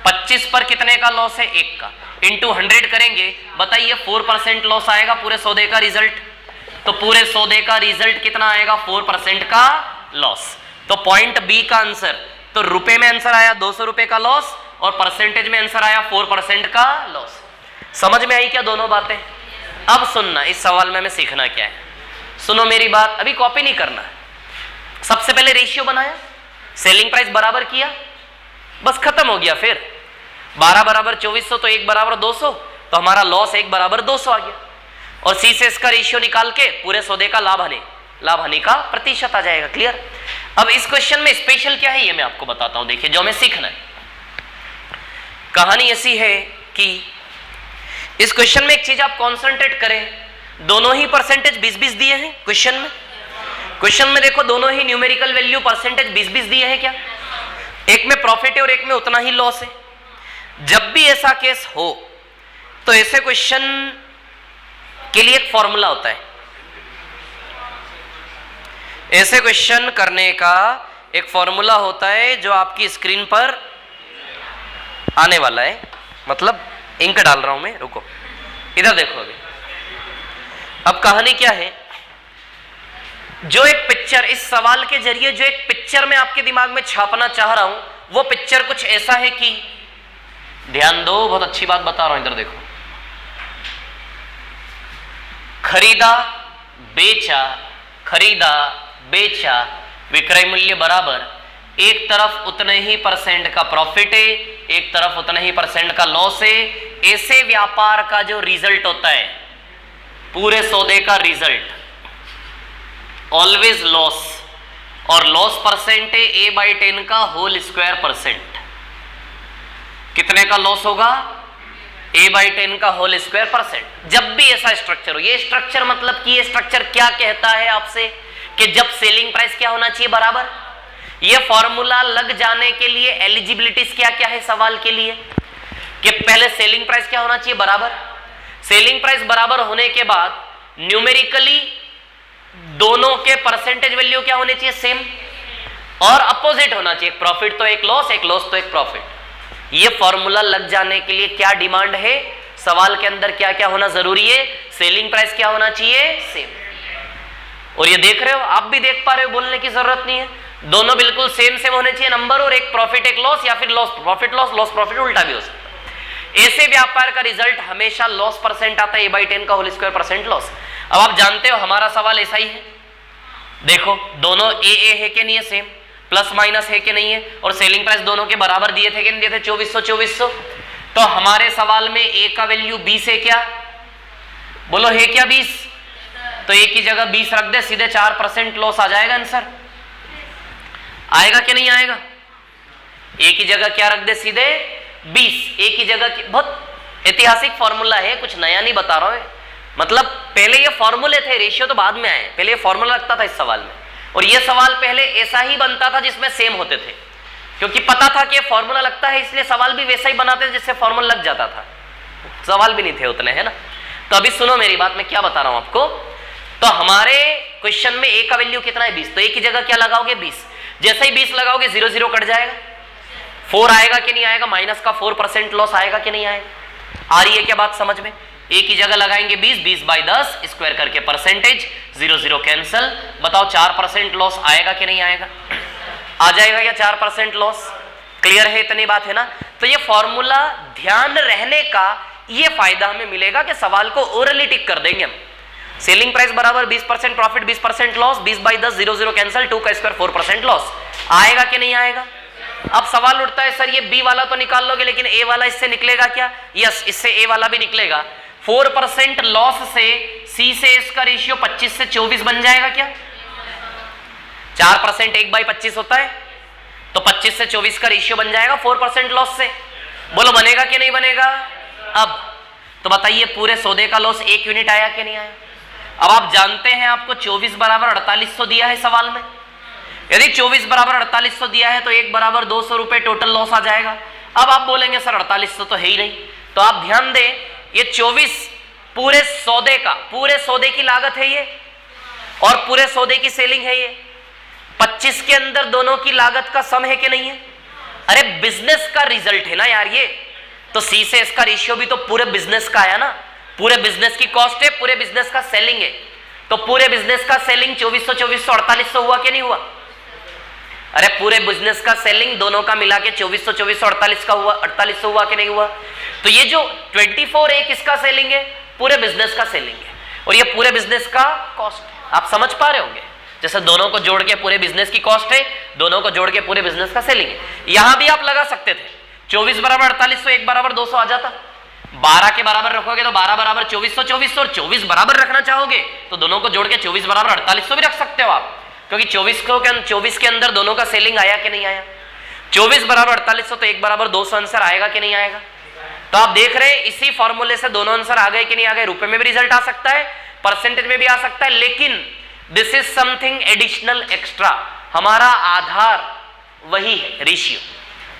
25 पर कितने का लॉस है? 1 का। इंटू 100 करेंगे, बताइए 4% लॉस आएगा पूरे सौदे का रिजल्ट। तो पूरे सौदे का रिजल्ट कितना आएगा? 4% का लॉस। तो पॉइंट बी का आंसर, तो रुपए में आंसर आया 200 रुपए का लॉस, और परसेंटेज में आंसर आया 4% का लॉस। समझ में आई क्या दोनों बातें? अब सुनना, इस सवाल में हमें सीखना क्या है, सुनो मेरी बात, अभी कॉपी नहीं करना। सबसे पहले रेशियो बनाया, सेलिंग प्राइस बराबर किया, बस खत्म हो गया। फिर 12 बराबर 2400, तो 1 बराबर 200, तो हमारा लॉस 1 बराबर 200 आ गया। और सी से इसका रेशियो निकाल के पूरे सौदे का लाभ हानि का प्रतिशत आ जाएगा। क्लियर? अब इस क्वेश्चन में स्पेशल क्या है ये मैं आपको बताता हूं, देखिए जो हमें सीखना है। कहानी ऐसी है कि इस क्वेश्चन में एक चीज आप कॉन्सेंट्रेट करें, दोनों ही परसेंटेज 20-20 दिए हैं क्वेश्चन में। क्वेश्चन में देखो दोनों ही न्यूमेरिकल वैल्यू परसेंटेज 20-20 दिए हैं क्या? एक में प्रॉफिट है और एक में उतना ही लॉस है। जब भी ऐसा केस हो तो ऐसे क्वेश्चन के लिए एक फॉर्मूला होता है। ऐसे क्वेश्चन करने का एक फॉर्मूला होता है जो आपकी स्क्रीन पर आने वाला है, मतलब इंक डाल रहा हूं मैं, रुको इधर देखो। अभी अब कहानी क्या है, जो एक पिक्चर, इस सवाल के जरिए जो एक पिक्चर मैं आपके दिमाग में छापना चाह रहा हूं, वो पिक्चर कुछ ऐसा है कि, ध्यान दो, बहुत अच्छी बात बता रहा हूं, इधर देखो। खरीदा बेचा, विक्रय मूल्य बराबर, एक तरफ उतने ही % का प्रॉफिट है, एक तरफ उतना ही परसेंट का लॉस है। ऐसे व्यापार का जो रिजल्ट होता है, पूरे सौदे का रिजल्ट ऑलवेज लॉस, और लॉस परसेंट है a/10 का होल स्क्वायर परसेंट। कितने का लॉस होगा? a/10 का होल स्क्वायर परसेंट। जब भी ऐसा स्ट्रक्चर हो, ये स्ट्रक्चर मतलब कि ये स्ट्रक्चर क्या कहता है आपसे कि जब सेलिंग प्राइस क्या होना चाहिए? बराबर। ये फॉर्मूला लग जाने के लिए एलिजिबिलिटीज क्या क्या है सवाल के लिए, कि पहले सेलिंग प्राइस क्या होना चाहिए? बराबर। सेलिंग प्राइस बराबर होने के बाद न्यूमेरिकली दोनों के परसेंटेज वैल्यू क्या होने चाहिए? सेम, और अपोजिट होना चाहिए। एक प्रॉफिट तो एक लॉस, एक लॉस तो एक प्रॉफिट। ये फॉर्मूला लग जाने के लिए क्या डिमांड है सवाल के अंदर? क्या क्या होना जरूरी है? सेलिंग प्राइस क्या होना चाहिए? सेम। और ये देख रहे हो, आप भी देख पा रहे हो, बोलने की जरूरत नहीं है, दोनों बिल्कुल सेम सेम होने चाहिए नंबर, और एक प्रॉफिट एक लॉस, या फिर loss profit loss, loss profit, उल्टा भी हो सकता है। ऐसे व्यापार का रिजल्ट हमेशा लॉस परसेंट आता है, a/10 का होल स्क्वायर परसेंट लॉस। अब आप जानते हो हमारा सवाल ऐसा ही है। देखो दोनों ए है कि नहीं है? सेम, प्लस माइनस है कि नहीं है, और सेलिंग प्राइस दोनों के बराबर दिए थे कि नहीं दिए थे? 2400। तो हमारे सवाल में ए का वैल्यू 20 है क्या? बोलो है क्या 20? तो ए की जगह 20 रख दे, सीधे 4% लॉस आ जाएगा आंसर। आएगा कि नहीं आएगा? ए की जगह क्या रख दे? सीधे 20। ए की जगह, बहुत ऐतिहासिक फॉर्मूला है, कुछ नया नहीं बता रहा हूं। मतलब पहले ये फॉर्मूले थे, रेशियो तो बाद में आए, पहले ये फॉर्मूला लगता था इस सवाल में। और ये सवाल पहले ऐसा ही बनता था जिसमें सेम होते थे, क्योंकि पता था कि फॉर्मूला लगता है, इसलिए सवाल भी वैसा ही बनाते थे जिससे फॉर्मूला लग जाता था। सवाल भी नहीं थे उतने, है ना। तो अभी सुनो मेरी बात, मैं क्या बता रहा हूं आपको। तो हमारे क्वेश्चन में ए का वैल्यू कितना है? 20। तो ए की जगह क्या लगाओगे? 20। जैसे ही 20 लगाओगे 0 0 कट जाएगा, 4 आएगा कि नहीं आएगा? माइनस का 4% लॉस आएगा कि नहीं आएगा? आ रही है क्या बात समझ में? ए की जगह लगाएंगे 20, 20/10 स्क्वायर करके परसेंटेज, 0 0 कैंसल। बताओ 4% लॉस आएगा कि नहीं आएगा? आ जाएगा क्या 4% लॉस? क्लियर है? इतनी बात है ना। तो ये फॉर्मूला ध्यान रहने का ये फायदा हमें मिलेगा कि सवाल को ओरली टिक कर देंगे हम। सेलिंग प्राइस बराबर 20% प्रॉफिट 20% लॉस, 20/10 0 0 कैंसल, 2 का स्क्वायर 4% लॉस। आएगा कि नहीं आएगा? अब सवाल उठता है सर ये बी वाला तो निकाल लोगे, लेकिन ए वाला इससे निकलेगा क्या? यस, इससे ए वाला भी निकलेगा। 4% लॉस से सी से इसका रेशियो 25 से 24 बन जाएगा क्या? 4% 1/25 होता है, तो 25 से 24 का रेशियो बन जाएगा 4% लॉस से। बोलो बनेगा कि नहीं बनेगा? अब तो बताइए पूरे सौदे का लॉस 1 यूनिट आया कि नहीं आया? अब आप जानते हैं आपको 24 बराबर 4800 दिया है सवाल में। यदि 24 बराबर 4800 दिया है तो 1 बराबर 200 रुपए टोटल लॉस आ जाएगा। अब आप बोलेंगे सर 4800 तो है ही नहीं, तो आप ध्यान दें ये 24 पूरे सौदे की लागत है ये, और पूरे सौदे की सेलिंग है ये। 25 के अंदर दोनों की लागत का सम है कि नहीं है? अरे बिजनेस का रिजल्ट है ना यार ये, तो सी से इसका रेशियो भी तो पूरे बिजनेस का आया ना, पूरे बिजनेस की कॉस्ट है, पूरे बिजनेस का सेलिंग है, तो पूरे बिजनेस का सेलिंग 2400 2400 4800 हुआ कि नहीं हुआ? अरे पूरे बिजनेस का सेलिंग दोनों का मिला के 2400 2400 48 का हुआ, 4800 हुआ कि नहीं हुआ? तो ये जो 24 है किसका सेलिंग है? पूरे बिजनेस का सेलिंग है, और ये पूरे बिजनेस का कॉस्ट है। आप समझ पा रहे होंगे, जैसे दोनों को जोड़ के पूरे बिजनेस की कॉस्ट है, दोनों को जोड़ के पूरे बिजनेस का सेलिंग है। यहां भी आप लगा सकते थे 24 बराबर 4800, 1 बराबर 200 आ जाता। 12 के बराबर रखोगे तो 12 बराबर 2400 2400, और 24 बराबर रखना चाहोगे तो दोनों को जोड़ के 24 बराबर 4800 भी रख सकते हो आप, क्योंकि 24 के अंदर दोनों का सेलिंग आया कि नहीं आया? 24 बराबर 4800 तो 1 बराबर 200 आंसर आएगा कि नहीं आएगा? तो आप देख रहे हैं इसी फॉर्मूले से दोनों आंसर आ गए कि नहीं आ गए? रुपए में भी रिजल्ट आ सकता है, परसेंटेज में भी आ सकता है, लेकिन this is something additional extra. हमारा आधार वही है, रेशियो।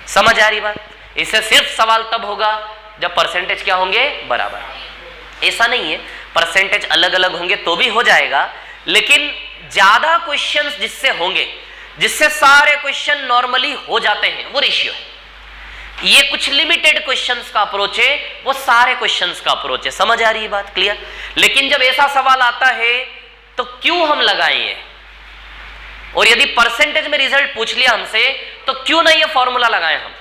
समझ आ रही बात? इससे सिर्फ सवाल तब होगा जब परसेंटेज क्या होंगे? बराबर। ऐसा नहीं है परसेंटेज अलग अलग होंगे तो भी हो जाएगा, लेकिन ज्यादा क्वेश्चंस जिससे होंगे, जिससे सारे क्वेश्चन नॉर्मली हो जाते हैं, वो रेशियो है। ये कुछ लिमिटेड क्वेश्चंस का अप्रोच है, वो सारे क्वेश्चंस का अप्रोच है। समझ आ रही है बात? क्लियर? लेकिन जब ऐसा सवाल आता है तो क्यों हम लगाएंगे, और यदि परसेंटेज में रिजल्ट पूछ लिया हमसे तो क्यों ना ये फॉर्मूला लगाएं हम?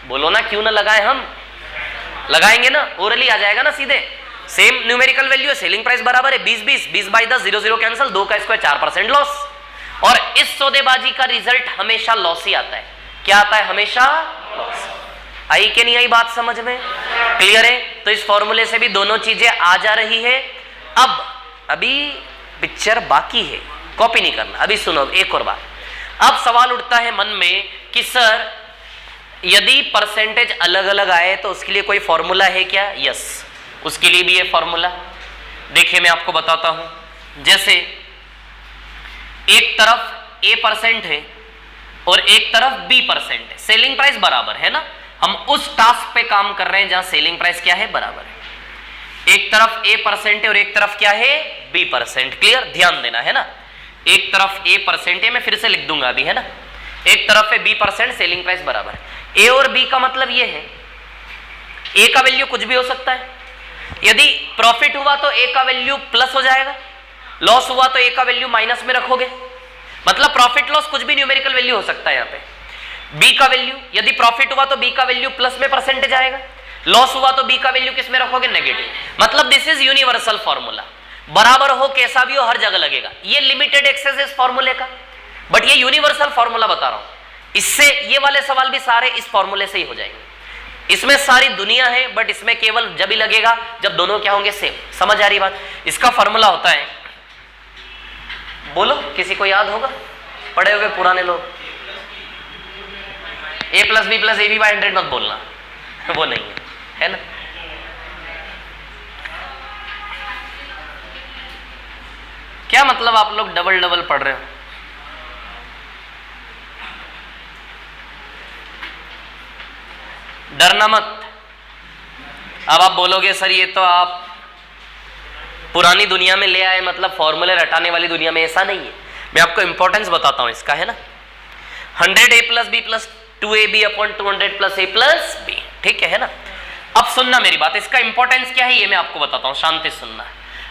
बोलो ना, क्यों ना लगाएं हम? लगाएंगे ना, ओरली आ जाएगा ना सीधे। सेम न्यूमेरिकल वैल्यू है, सेलिंग प्राइस बराबर है 20 20, 20/10 0 0 कैंसिल, 2 का स्क्वायर 4% लॉस। और इस सौदेबाजी का रिजल्ट हमेशा लॉस ही आता है। क्या आता है? हमेशा लॉस। आई कि नहीं आई बात समझ में? क्लियर है? तो इस फॉर्मूले से भी दोनों चीजें आ जा रही है। अब अभी पिक्चर बाकी है, कॉपी नहीं करना। अभी सुनो एक और बात। अब सवाल उठता है मन में कि सर यदि परसेंटेज अलग अलग आए तो उसके लिए कोई फॉर्मूला है क्या? यस, उसके लिए भी है फॉर्मूला। देखिए मैं आपको बताता हूं। जैसे एक तरफ A% है और एक तरफ B% है, सेलिंग प्राइस बराबर है ना। हम उस टास्क पे काम कर रहे हैं जहां सेलिंग प्राइस क्या है? बराबर है। एक तरफ A% है और एक तरफ क्या है? B%। क्लियर? ध्यान देना है ना। एक तरफ A% है, मैं फिर से लिख दूंगा अभी, है ना। एक तरफ है B%, सेलिंग प्राइस बराबर है। A और B का मतलब ये है, A का वैल्यू कुछ भी हो सकता है। यदि प्रॉफिट हुआ तो A का वैल्यू प्लस हो जाएगा, लॉस हुआ तो A का वैल्यू माइनस में रखोगे। मतलब प्रॉफिट लॉस कुछ भी न्यूमेरिकल वैल्यू हो सकता है। यहाँ पे B का वैल्यू, यदि प्रॉफिट हुआ तो B का वैल्यू प्लस में परसेंटेज आएगा, लॉस हुआ तो B का वैल्यू किस में रखोगे? नेगेटिव। मतलब दिस इज यूनिवर्सल फॉर्मूला, बराबर हो कैसा भी हो हर जगह लगेगा। ये लिमिटेड एक्सेस इस फॉर्मूले का, बट ये यूनिवर्सल फॉर्मूला बता रहा हूं। इससे ये वाले सवाल भी सारे इस फॉर्मूले से ही हो जाएंगे। इसमें सारी दुनिया है, बट इसमें केवल जब ही लगेगा जब दोनों क्या होंगे? सेम। समझ आ रही बात? इसका फॉर्मूला होता है, बोलो किसी को याद होगा? पढ़े हुए पुराने लोग, A + B + AB / 100 मत बोलना, वो नहीं है ना। क्या मतलब आप लोग डबल डबल पढ़ रहे हो? डरना मत। अब आप बोलोगे सर ये तो आप पुरानी दुनिया में ले आए, मतलब फॉर्मूले रटाने वाली दुनिया में। ऐसा नहीं है, मैं आपको इंपॉर्टेंस बताता हूं इसका, है ना। 100A + B + 2AB/200 + A + B, ठीक है ना। अब सुनना मेरी बात, इसका इंपॉर्टेंस क्या है ये मैं आपको बताता हूं, शांति सुनना।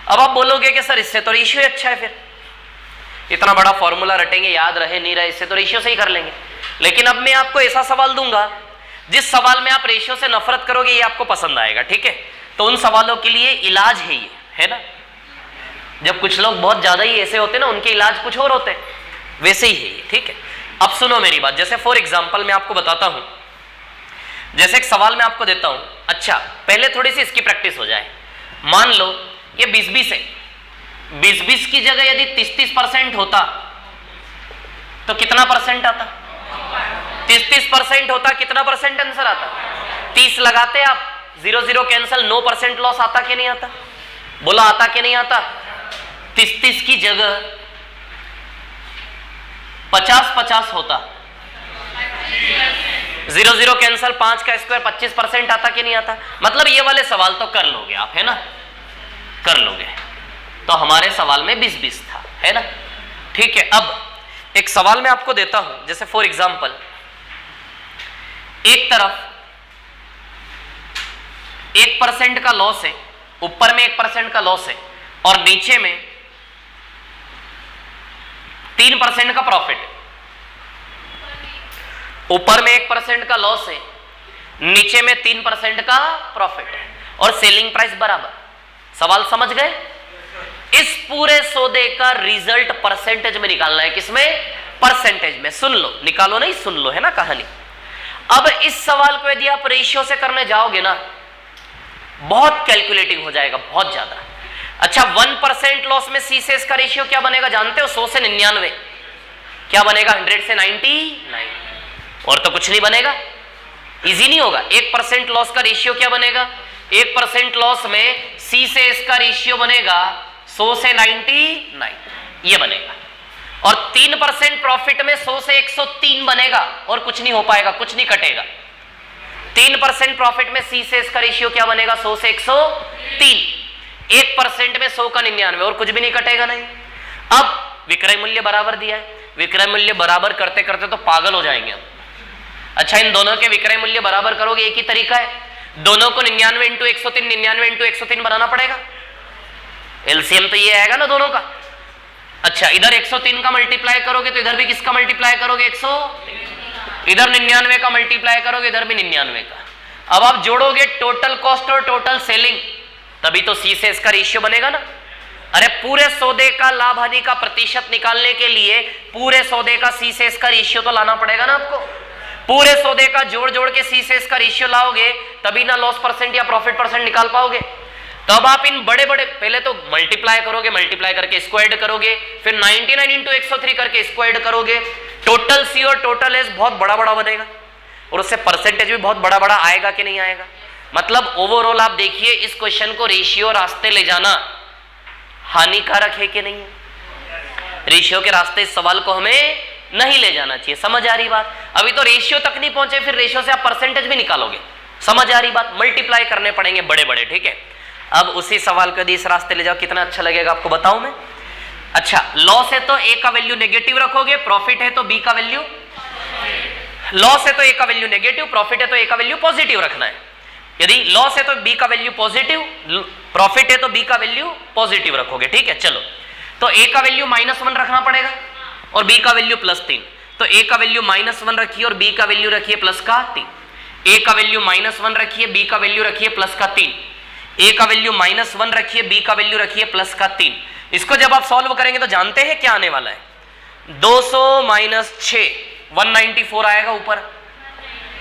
अब आप बोलोगे कि सर इससे तो रेशियो अच्छा है, फिर इतना बड़ा फॉर्मूला रटेंगे, याद रहे नहीं रहे, इससे तो रेशियो से ही कर लेंगे। लेकिन अब मैं आपको ऐसा सवाल दूंगा जिस सवाल में आप रेशियो से नफरत करोगे, ये आपको पसंद आएगा, ठीक है। तो उन सवालों के लिए इलाज है ये, है ना। जब कुछ लोग बहुत ज्यादा ही ऐसे होते हैं ना, उनके इलाज कुछ और होते हैं, वैसे ही है ये, ठीक है। अब सुनो मेरी बात। जैसे फॉर एग्जाम्पल मैं आपको बताता हूं, जैसे एक सवाल मैं आपको देता हूं। अच्छा, पहले थोड़ी सी इसकी प्रैक्टिस हो जाए। मान लो ये 20-20 है, 20-20 की जगह यदि 30-30% होता तो कितना परसेंट आता? 30-30% होता, कितना परसेंट आंसर आता? 30 लगाते आप, 0-0 कैंसल, 9% लॉस आता कि नहीं आता? बोला आता कि नहीं आता? 30-30 की जगह 50-50 होता, 0-0 कैंसल, 5 का स्क्वायर 25% आता कि नहीं आता? मतलब ये वाले सवाल तो कर लोगे आप, है ना, कर लोगे। तो हमारे सवाल में 20-20 था, है ना, ठीक है। अब एक सवाल मैं आपको देता हूं। जैसे फॉर एग्जांपल एक तरफ 1% का लॉस है, ऊपर में 1% का लॉस है और नीचे में 3% का प्रॉफिट है। ऊपर में 1% का लॉस है, नीचे में 3% का प्रॉफिट है और सेलिंग प्राइस बराबर। सवाल समझ गए? इस पूरे सौदे का रिजल्ट परसेंटेज में निकालना है। किसमें? परसेंटेज में। सुन लो, निकालो नहीं, सुन लो, है ना कहानी। अब इस सवाल को यदि आप रेशियो से करने जाओगे ना, बहुत कैलकुलेटिंग हो जाएगा, बहुत ज्यादा। अच्छा, 1% लॉस में C से इसका रेशियो क्या बनेगा जानते हो? 100 से 99। क्या बनेगा? 100 से 99। और तो कुछ नहीं बनेगा, इजी नहीं होगा। 1% लॉस का रेशियो क्या बनेगा? 1% लॉस में C से इसका रेशियो बनेगा 100 से 99, ये बनेगा। और 3% प्रॉफिट में 100 से 103 बनेगा और कुछ नहीं हो पाएगा, कुछ नहीं कटेगा। 3% प्रॉफिट में C से इसका रेशियो क्या बनेगा? 100 से 103। 1% में 100 का 99 और कुछ भी नहीं कटेगा, नहीं। अब विक्रय मूल्य बराबर दिया है, विक्रय मूल्य बराबर करते करते तो पागल हो जाएंगे हम। अच्छा, इन दोनों के विक्रय मूल्य बराबर करोगे, एक ही तरीका है, दोनों को 99 × 103, 99 × 103 बनाना पड़ेगा। एलसीएम तो ये आएगा ना दोनों का। अच्छा, इधर 103 का मल्टीप्लाई करोगे तो इधर भी किसका मल्टीप्लाई करोगे? 100। इधर 99 का मल्टीप्लाई करोगे, इधर भी 99 का। अब आप जोड़ोगे टोटल कॉस्ट और टोटल सेलिंग, तभी तो C से इसका रेशियो बनेगा ना। अरे पूरे सौदे का लाभ हानि का प्रतिशत निकालने के लिए पूरे सौदे का C से इसका रेशियो तो लाना पड़ेगा ना आपको। पूरे सौदे का जोड़ जोड़ के सी से इसका रेशियो लाओगे तभी ना लॉस परसेंट या प्रॉफिट परसेंट निकाल पाओगे। तो अब आप इन बड़े बड़े पहले तो मल्टीप्लाई करोगे, मल्टीप्लाई करके स्क्वायर्ड करोगे, फिर 99 इंटू 103 करके स्क्वायर्ड करोगे, टोटल सी और टोटल एस बहुत बड़ा बड़ा बनेगा और उससे परसेंटेज भी बहुत बड़ा बड़ा आएगा कि नहीं आएगा। मतलब ओवरऑल आप देखिए इस क्वेश्चन को रेशियो रास्ते ले जाना हानिकारक है कि नहीं है। रेशियो के रास्ते इस सवाल को हमें नहीं ले जाना चाहिए। समझ आ रही बात? अभी तो रेशियो तक नहीं पहुंचे, फिर रेशियो से आप परसेंटेज भी निकालोगे। समझ आ रही बात? मल्टीप्लाई करने पड़ेंगे बड़े बड़े, ठीक है। अब उसी सवाल को यदि इस रास्ते ले जाओ कितना अच्छा लगेगा आपको बताऊं मैं। अच्छा, लॉस है तो ए का वैल्यू नेगेटिव रखोगे, प्रॉफिट है तो बी का वैल्यू, लॉस है तो ए का वैल्यू नेगेटिव, प्रॉफिट है तो ए का वैल्यू पॉजिटिव रखना है। यदि लॉस है तो बी का वैल्यू पॉजिटिव, प्रॉफिट है तो बी का वैल्यू पॉजिटिव रखोगे, ठीक है। चलो, तो ए का वैल्यू -1 रखना पड़ेगा और बी का वैल्यू +3। तो ए का वैल्यू -1 रखिए और बी का वैल्यू रखिए +3। ए का वैल्यू -1 रखिए, बी का वैल्यू रखिए +3। ए का वैल्यू -1 रखिए, बी का वैल्यू रखिए +3। इसको जब आप सॉल्व करेंगे तो जानते हैं क्या आने वाला है। 200 - 6 194 आएगा ऊपर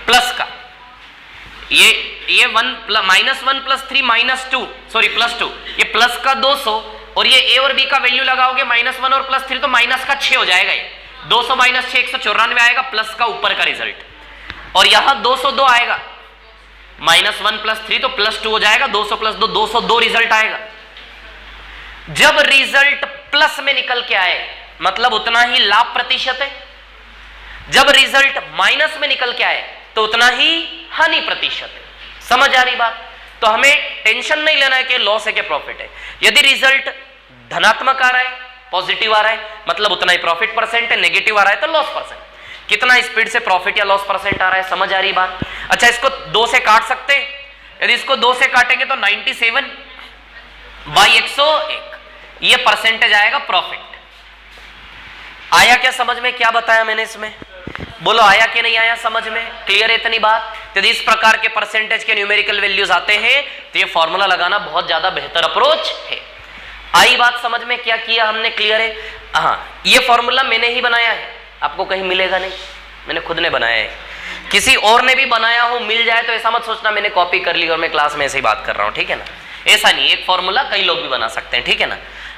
प्लस का, ये -1 + 3 -2 सॉरी +2, ये प्लस का 200 और ये ए और बी का वैल्यू लगाओगे -1 और +3 तो माइनस का 6 हो जाएगा। ये 200 - 6 194 आएगा प्लस का ऊपर का रिजल्ट, और यहां 202 आएगा, -1 + 3 तो +2 हो जाएगा, 200 + 2 202 रिजल्ट आएगा। जब रिजल्ट प्लस में निकल के आए मतलब उतना ही लाभ प्रतिशत है, जब रिजल्ट माइनस में निकल के आए तो उतना ही हानि प्रतिशत है। समझ आ रही बात? तो हमें टेंशन नहीं लेना है कि लॉस है कि प्रॉफिट है। यदि रिजल्ट धनात्मक आ रहा है, पॉजिटिव आ रहा है, मतलब उतना ही प्रॉफिट परसेंट है, नेगेटिव आ रहा है तो लॉस परसेंट। कितना स्पीड से प्रॉफिट या लॉस परसेंट आ रहा है। समझ आ रही बात? अच्छा, इसको 2 से काट सकते हैं। यदि इसको 2 से काटेंगे तो 97/101 ये परसेंटेज आएगा प्रॉफिट। आया क्या समझ में? क्या बताया मैंने इसमें? बोलो आया कि नहीं आया समझ में? क्लियर है इतनी बात? यदि इस प्रकार के परसेंटेज के न्यूमेरिकल वैल्यूज आते हैं तो ये फॉर्मूला लगाना बहुत ज्यादा बेहतर अप्रोच है। आई बात समझ में? क्या किया हमने? क्लियर है? हाँ, ये फॉर्मूला मैंने ही बनाया है, आपको कहीं मिलेगा नहीं, मैंने खुद ने बनाया है। किसी और ने भी बनाया हो मिल जाए तो ऐसा मत सोचना मैंने कॉपी कर ली और मैं क्लास में ऐसे ही बात कर रहा हूं, ठीक है ना। ऐसा नहीं, एक फॉर्मूला कई लोग भी बना सकते हैं, ठीक है ना।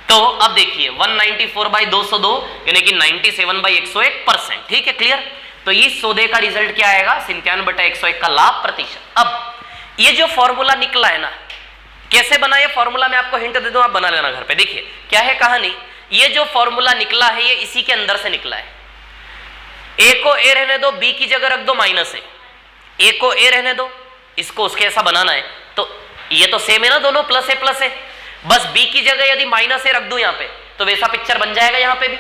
तो अब देखिए 194/202 यानी कि 97/101%, ठीक है। क्लियर? तो इस सौदे का रिजल्ट क्या आएगा? 97/101 का लाभ प्रतिशत। अब ये जो फॉर्मूला निकला है ना, कैसे बना ये फॉर्मूला मैं आपको हिंट दे दूं, आप बना लेना घर पे। देखिए क्या है कहानी, ये जो फॉर्मूला निकला है ये इसी के अंदर से निकला है। ए को ए रहने दो, बी की जगह रख दो माइनस ए, ए को ए रहने दो, इसको उसके ऐसा बनाना है। तो ये तो सेम है ना, दोनों प्लस है, बस बी की जगह यदि माइनस ए रख दूं यहां पे तो वैसा पिक्चर बन जाएगा। यहां पे भी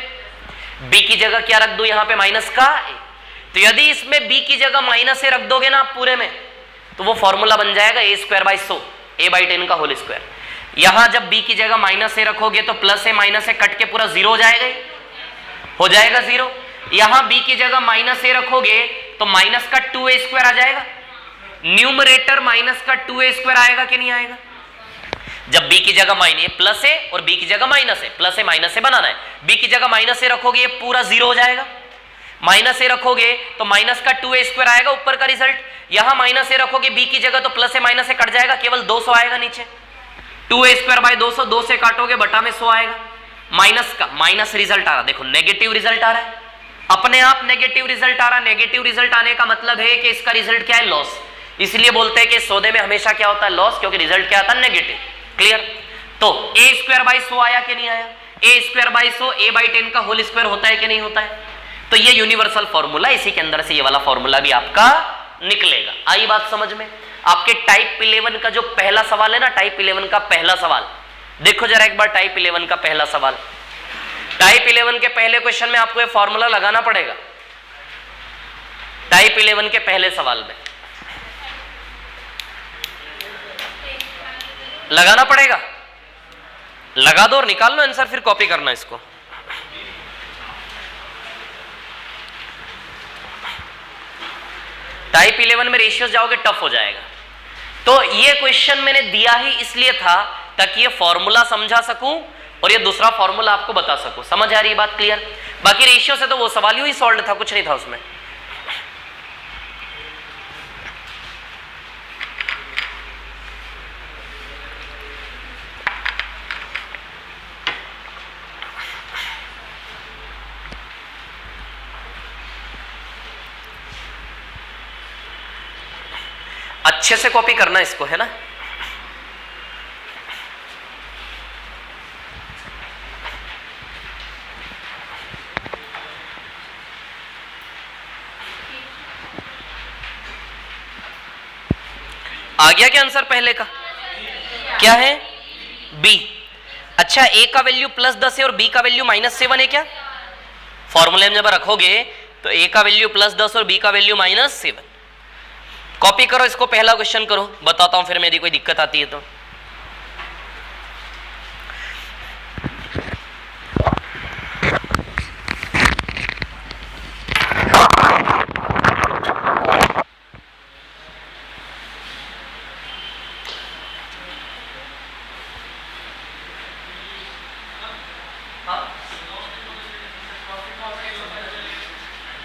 बी की जगह क्या रख दूं, यहां पे माइनस का ए। तो यदि इसमें बी की जगह माइनस ए रख दोगे ना आप पूरे में तो वो फॉर्मूला बन जाएगा a² 100 का होल स्क्वायर। यहां जब बी की जगह माइनस ए रखोगे तो प्लस ए माइनस ए कट के पूरा 0 हो जाएगा, हो जाएगा 0। यहां बी की जगह माइनस ए रखोगे तो माइनस का 2a² आ जाएगा, न्यूमरेटर माइनस का 2a² आएगा कि नहीं आएगा। जब बी की जगह प्लस है और बी की जगह माइनस है, प्लस है माइनस से बनाना है, बी की जगह माइनस से रखोगे ये पूरा 0 हो जाएगा, माइनस से रखोगे तो माइनस का 2a² आएगा ऊपर का रिजल्ट। यहां माइनस से रखोगे बी की जगह तो प्लस से माइनस से कट जाएगा, केवल 200 आएगा नीचे। 2a² 200 से काटोगे बटा में 100 आएगा। माइनस का माइनस रिजल्ट आ रहा, देखो नेगेटिव रिजल्ट आ रहा है, अपने आप नेगेटिव रिजल्ट आ रहा है। नेगेटिव रिजल्ट आने का मतलब है कि इसका रिजल्ट क्या है, लॉस। इसलिए बोलते हैं कि सौदे में हमेशा क्या होता है, लॉस, क्योंकि रिजल्ट क्या आता है, नेगेटिव। क्लियर? तो a² 100 आया कि नहीं आया? a² 100 a/10 का होल स्क्वायर होता है कि नहीं होता है? तो ये यूनिवर्सल फॉर्मूला, इसी के अंदर से ये वाला फॉर्मूला भी आपका निकलेगा। आई बात समझ में? आपके टाइप 11 का जो पहला सवाल है ना, टाइप 11 का पहला सवाल देखो जरा एक बार। टाइप 11 का पहला सवाल, टाइप 11 के पहले क्वेश्चन में आपको ये फॉर्मूला लगाना पड़ेगा। टाइप 11 के पहले सवाल में लगाना पड़ेगा, लगा दो और निकाल लो आंसर, फिर कॉपी करना इसको। टाइप 11 में रेशियोज जाओगे टफ हो जाएगा। तो ये क्वेश्चन मैंने दिया ही इसलिए था ताकि ये फॉर्मूला समझा सकूं और ये दूसरा फॉर्मूला आपको बता सकूं। समझ आ रही है बात? क्लियर? बाकी रेशियो से तो वो सवाल ही सॉल्व था, कुछ नहीं था उसमें। अच्छे से कॉपी करना इसको, है ना। आ गया क्या आंसर पहले का? क्या है? बी। अच्छा, ए का वैल्यू +10 है और बी का वैल्यू -7 है क्या? फॉर्मूले में जब रखोगे तो ए का वैल्यू +10 और बी का वैल्यू -7। कॉपी करो इसको, पहला क्वेश्चन करो, बताता हूं फिर मेरी कोई दिक्कत आती है तो।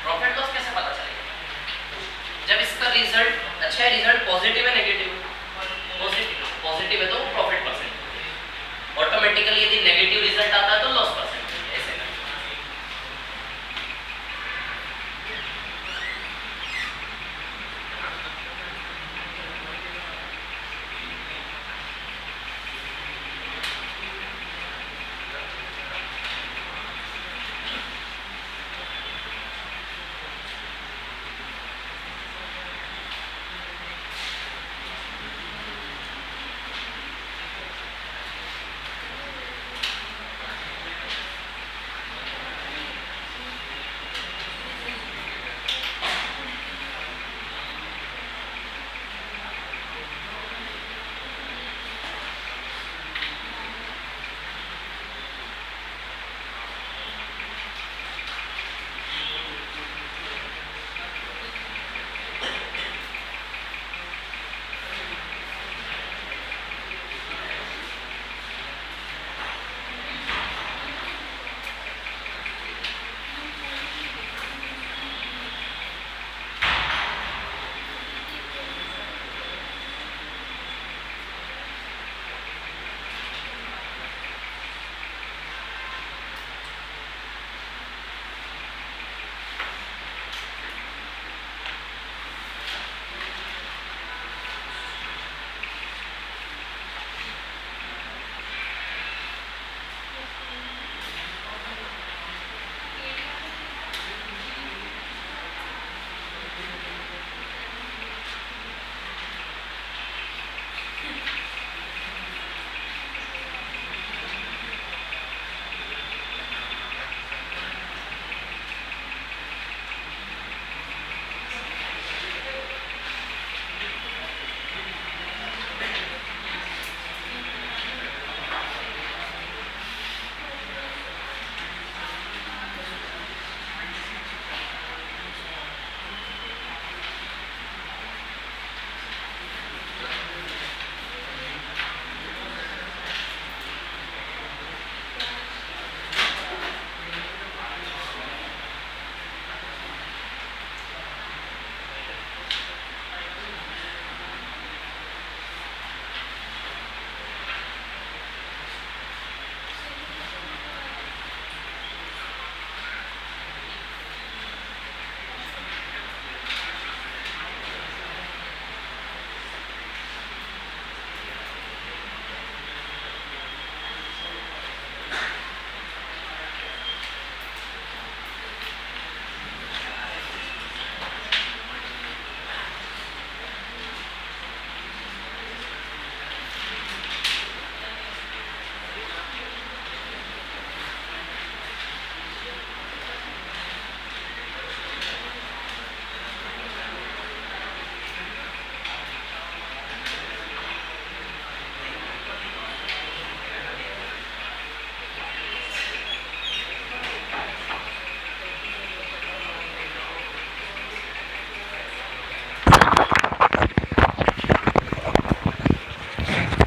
प्रॉफिट लॉस कैसे पता चलेगा? जब इसका रिजल्ट अच्छा है, रिजल्ट पॉजिटिव है नेगेटिव है? पॉजिटिव है तो प्रॉफिट परसेंट, ऑटोमेटिकली यदि नेगेटिव रिजल्ट आता है तो लॉस परसेंट, ऐसे ना।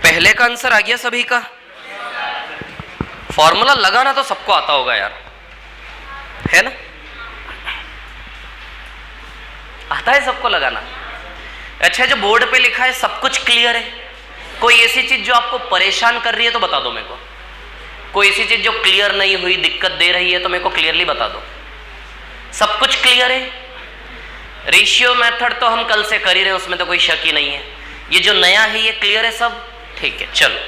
पहले का आंसर आ गया सभी का। फॉर्मूला लगाना तो सबको आता होगा यार, है ना? आता है सबको लगाना। अच्छा, जो बोर्ड पे लिखा है सब कुछ क्लियर है? कोई ऐसी चीज जो आपको परेशान कर रही है तो बता दो मेरे को। कोई ऐसी चीज जो क्लियर नहीं हुई, दिक्कत दे रही है तो मेरे को क्लियरली बता दो। सब कुछ क्लियर है? रेशियो मेथड तो हम कल से कर ही रहे हैं, उसमें तो कोई शक ही नहीं है। ये जो नया है ये क्लियर है सब? ठीक है, चलो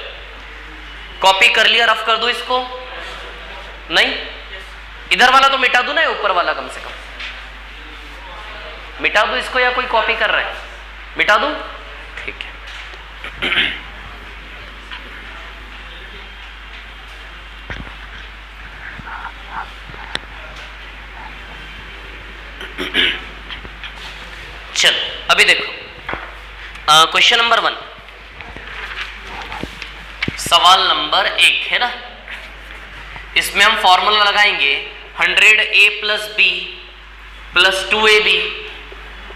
कॉपी कर लिया, रफ कर दो इसको। नहीं, इधर वाला तो मिटा दू ना, ऊपर वाला कम से कम मिटा दो इसको, या कोई कॉपी कर रहा है? मिटा दो, ठीक है। चलो अभी देखो क्वेश्चन नंबर 1, सवाल नंबर 1 है ना। इसमें हम फॉर्मूला लगाएंगे 100a + b + 2ab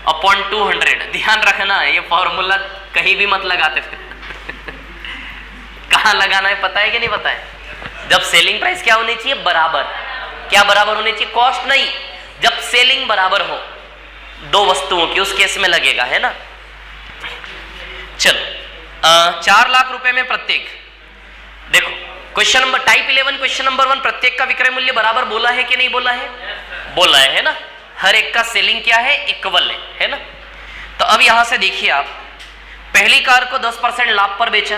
अपॉन 200। ध्यान रखना ये फॉर्मूला कहीं भी मत लगाते फिर कहां लगाना है पता है कि नहीं पता है? जब सेलिंग प्राइस क्या होनी चाहिए? बराबर। क्या बराबर होनी चाहिए? कॉस्ट नहीं। जब सेलिंग बराबर हो दो वस्तुओं की, उस केस में लगेगा, है ना। चलो 4 लाख रुपए में प्रत्येक, देखो question number type 11 question number 1, प्रत्येक का विक्रय मूल्य बराबर बोला है कि नहीं बोला है? बोला है ना। हर एक का सेलिंग क्या है? इक्वल है ना। तो अब यहां से देखिए आप, पहली कार को 10% लाभ पर बेचा,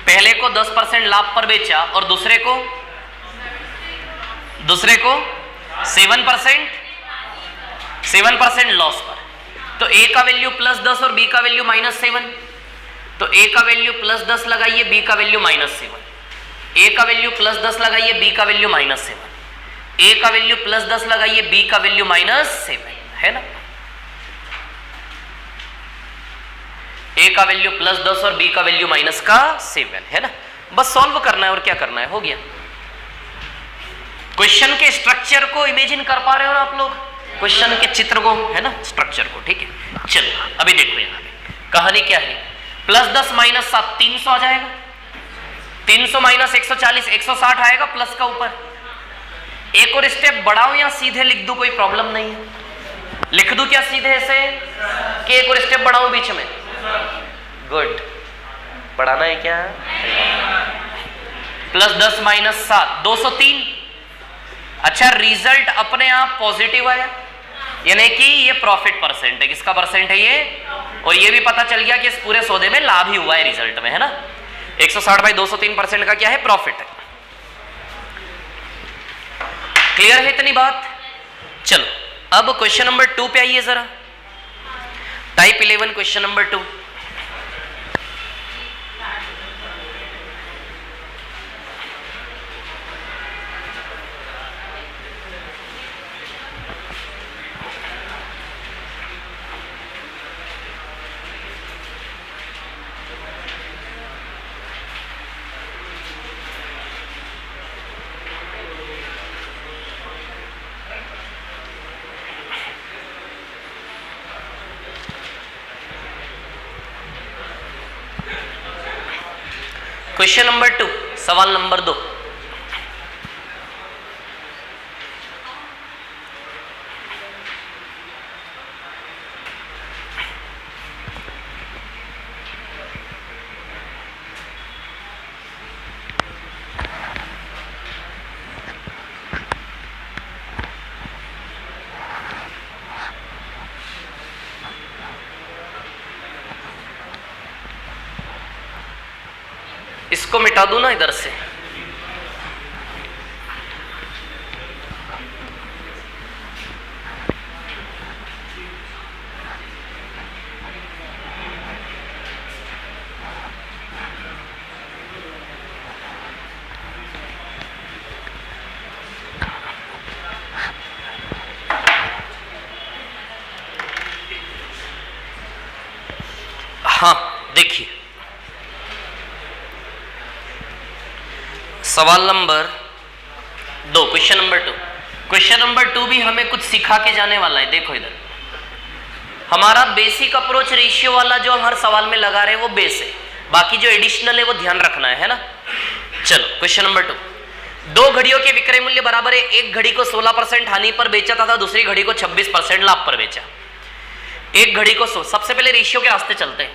पहले को 10% लाभ पर बेचा और दूसरे को 7% लॉस पर। तो ए का वैल्यू +10 और बी का वैल्यू -7। तो ए का वैल्यू +10 लगाइए, बी का वैल्यू -7। ए का वैल्यू +10 लगाइए, बी का वैल्यू -7। ए का वैल्यू +10 लगाइए, बी का वैल्यू -7, है ना। ए का वैल्यू +10 और बी का वैल्यू -7, है ना। बस सॉल्व करना है और क्या करना है, हो गया। क्वेश्चन के स्ट्रक्चर को इमेजिन कर पा रहे हो ना आप लोग? क्वेश्चन के चित्र को, है ना, स्ट्रक्चर को, ठीक है। चलो अभी देखो यहाँ पे कहानी क्या है। +10 - 7 300 आ जाएगा, 300 - 140 160 आएगा प्लस का ऊपर। एक और स्टेप बढ़ाओ या सीधे लिख दूं, कोई प्रॉब्लम नहीं है। लिख दूं क्या सीधे ऐसे कि एक और स्टेप बढ़ाऊं बीच में? गुड, बढ़ाना है क्या? +10 - 7 203। अच्छा, रिजल्ट अपने आप पॉजिटिव आया, यानी कि ये प्रॉफिट परसेंट है। किसका परसेंट है ये? और ये भी पता चल गया कि इस पूरे सौदे में लाभ ही हुआ है रिजल्ट में, है ना। 160/203% का क्या है? प्रॉफिट है। क्लियर है इतनी बात? चलो अब क्वेश्चन नंबर 2 पे आइए जरा। Type 11 question number 2। Question number 2, सवाल नंबर 2। इसको मिटा दूं ना इधर से। हाँ देखिए, सवाल number 2 question number 2। Question number 2 भी हमें कुछ सिखा के जाने वाला है। देखो इधर हमारा बेसिक अप्रोच रेशियो वाला जो हम हर सवाल में लगा रहे हैं वो बेस है, बाकी जो एडिशनल है वो ध्यान रखना है ना। चलो क्वेश्चन नंबर 2। 2 घड़ियों के विक्रय मूल्य बराबर है। एक घड़ी को 16% हानि पर बेचा तथा दूसरी घड़ी को 26% लाभ पर बेचा। एक घड़ी को सबसे पहले रेशियो के रास्ते चलते हैं,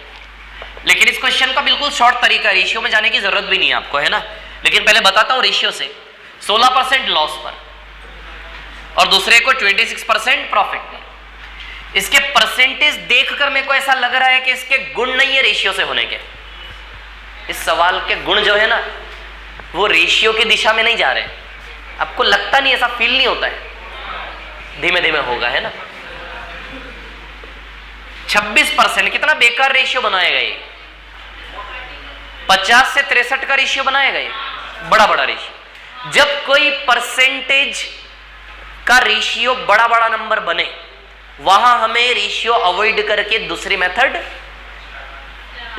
लेकिन इस क्वेश्चन का बिल्कुल शॉर्ट तरीका, रेशियो में जाने की जरूरत भी नहीं है आपको, है ना। लेकिन पहले बताता हूं रेशियो से। 16% लॉस पर और दूसरे को 26% प्रॉफिट पर। इसके परसेंटेज देखकर मेरे को ऐसा लग रहा है कि इसके गुण नहीं है रेशियो से होने के। इस सवाल के गुण जो है ना वो रेशियो की दिशा में नहीं जा रहे। आपको लगता नहीं, ऐसा फील नहीं होता है, धीमे धीमे होगा, है ना। 26% कितना बेकार रेशियो बनाएगा ये। 50 से 63 का रेशियो बनाएगा ये, बड़ा बड़ा रेशियो। जब कोई परसेंटेज का रेशियो बड़ा बड़ा नंबर बने वहां हमें रेशियो अवॉइड करके दूसरी मेथड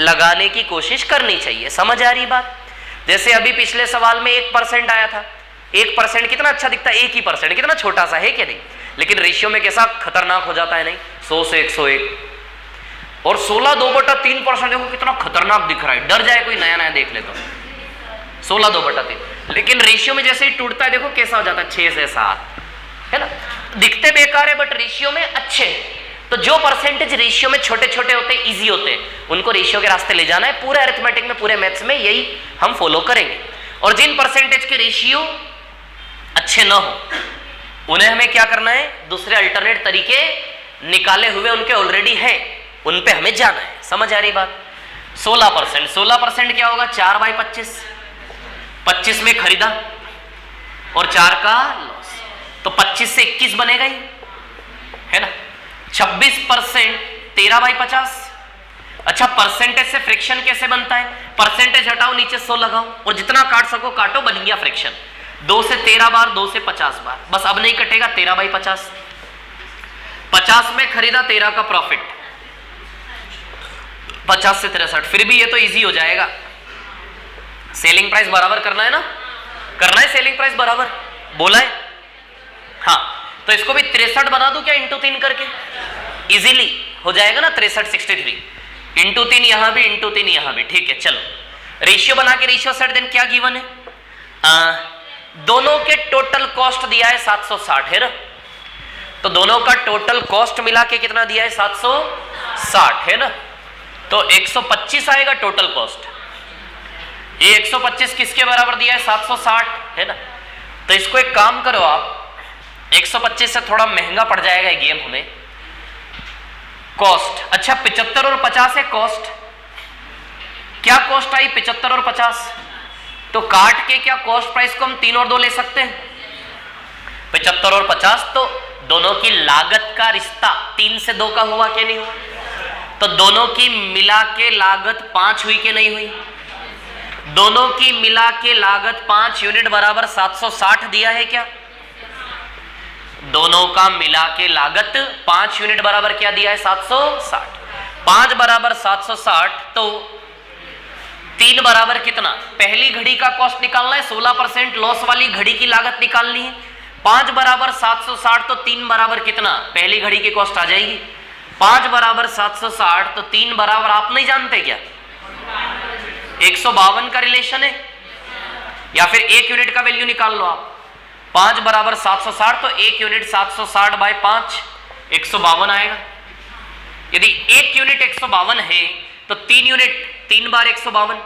लगाने की कोशिश करनी चाहिए। समझ आ रही बात? जैसे अभी पिछले सवाल में 1% आया था। 1% कितना अच्छा दिखता है, 1% कितना छोटा सा है क्या नहीं, लेकिन रेशियो में कैसा खतरनाक हो जाता है नहीं, 100 से 101। और 16 2/3% देखो कितना खतरनाक दिख रहा है, डर जाए कोई नया नया देख ले तो। 16 2/3, लेकिन रेशियो में जैसे ही टूटता है देखो कैसा हो जाता है, 6 से 7, है ना। दिखते बेकार है बट रेशियो में अच्छे। तो जो परसेंटेज रेशियो में छोटे छोटे होते हैं, इजी होते हैं, उनको रेशियो के रास्ते ले जाना है। पूरे अरिथमेटिक में, पूरे मैथ्स में यही हम फॉलो करेंगे। और जिन परसेंटेज के रेशियो अच्छे ना हो उन्हें हमें क्या करना है, दूसरे अल्टरनेट तरीके निकाले हुए उनके ऑलरेडी हैं, उन पे हमें जाना है। समझ आ रही बात? 16% क्या होगा, 4/25। 25 में खरीदा और 4 का लॉस, तो 25 से 21 बनेगा ही, है ना। 26% 13/50। अच्छा, परसेंटेज से फ्रैक्शन कैसे बनता है? परसेंटेज हटाओ, नीचे 100 लगाओ और जितना काट सको काटो, बन गया फ्रैक्शन। 2 से 13 बार, 2 से 50 बार, बस अब नहीं कटेगा। 13/50, 50 में खरीदा, 13 का प्रॉफिट, 50 से 63। फिर भी ये तो इजी हो जाएगा। सेलिंग प्राइस बराबर करना है ना, करना है सेलिंग प्राइस बराबर, बोला है। हाँ, तो इसको भी 63 बना दूं क्या, इंटू 3 करके, इजीली हो जाएगा ना। 63 63 इंटू 3 यहां भी, इंटू 3 यहां भी, ठीक है। चलो रेशियो बना के रेशियो सेट, देन क्या गिवन है, दोनों के टोटल कॉस्ट दिया है 760, है ना। तो दोनों का टोटल कॉस्ट मिला के कितना दिया है, 760, है ना। तो 125 आएगा टोटल कॉस्ट। ये 125 किसके बराबर दिया है, 760, है ना। तो इसको एक काम करो आप, 125 से थोड़ा महंगा पड़ जाएगा ये गेम हमें। कॉस्ट, अच्छा 75 और 50 है कॉस्ट। क्या कॉस्ट आई, 75 और 50। तो काट के क्या कॉस्ट प्राइस को हम 3 और 2 ले सकते हैं। 75 और 50, तो दोनों की लागत का रिश्ता 3 से 2 का हुआ कि नहीं हुआ। तो दोनों की मिला के लागत 5 हुई कि नहीं हुई। दोनों की मिला के लागत 5 यूनिट बराबर 760 दिया है क्या। दोनों का मिला के लागत 5 यूनिट बराबर क्या दिया है, 760। 5 बराबर 760, तो 3 बराबर कितना, पहली घड़ी का कॉस्ट निकालना है, 16% लॉस वाली घड़ी की लागत निकालनी है। 5 बराबर 760, तो 3 बराबर कितना, पहली घड़ी की कॉस्ट आ जाएगी। 5 बराबर 760, तो 3 बराबर आप नहीं जानते क्या, 152 का रिलेशन है, या फिर 1 यूनिट का वैल्यू निकाल लो आप। 5 बराबर 760, तो 1 यूनिट 760/5, 152 आएगा। यदि 1 यूनिट 152 है तो 3 यूनिट 3 बार 152,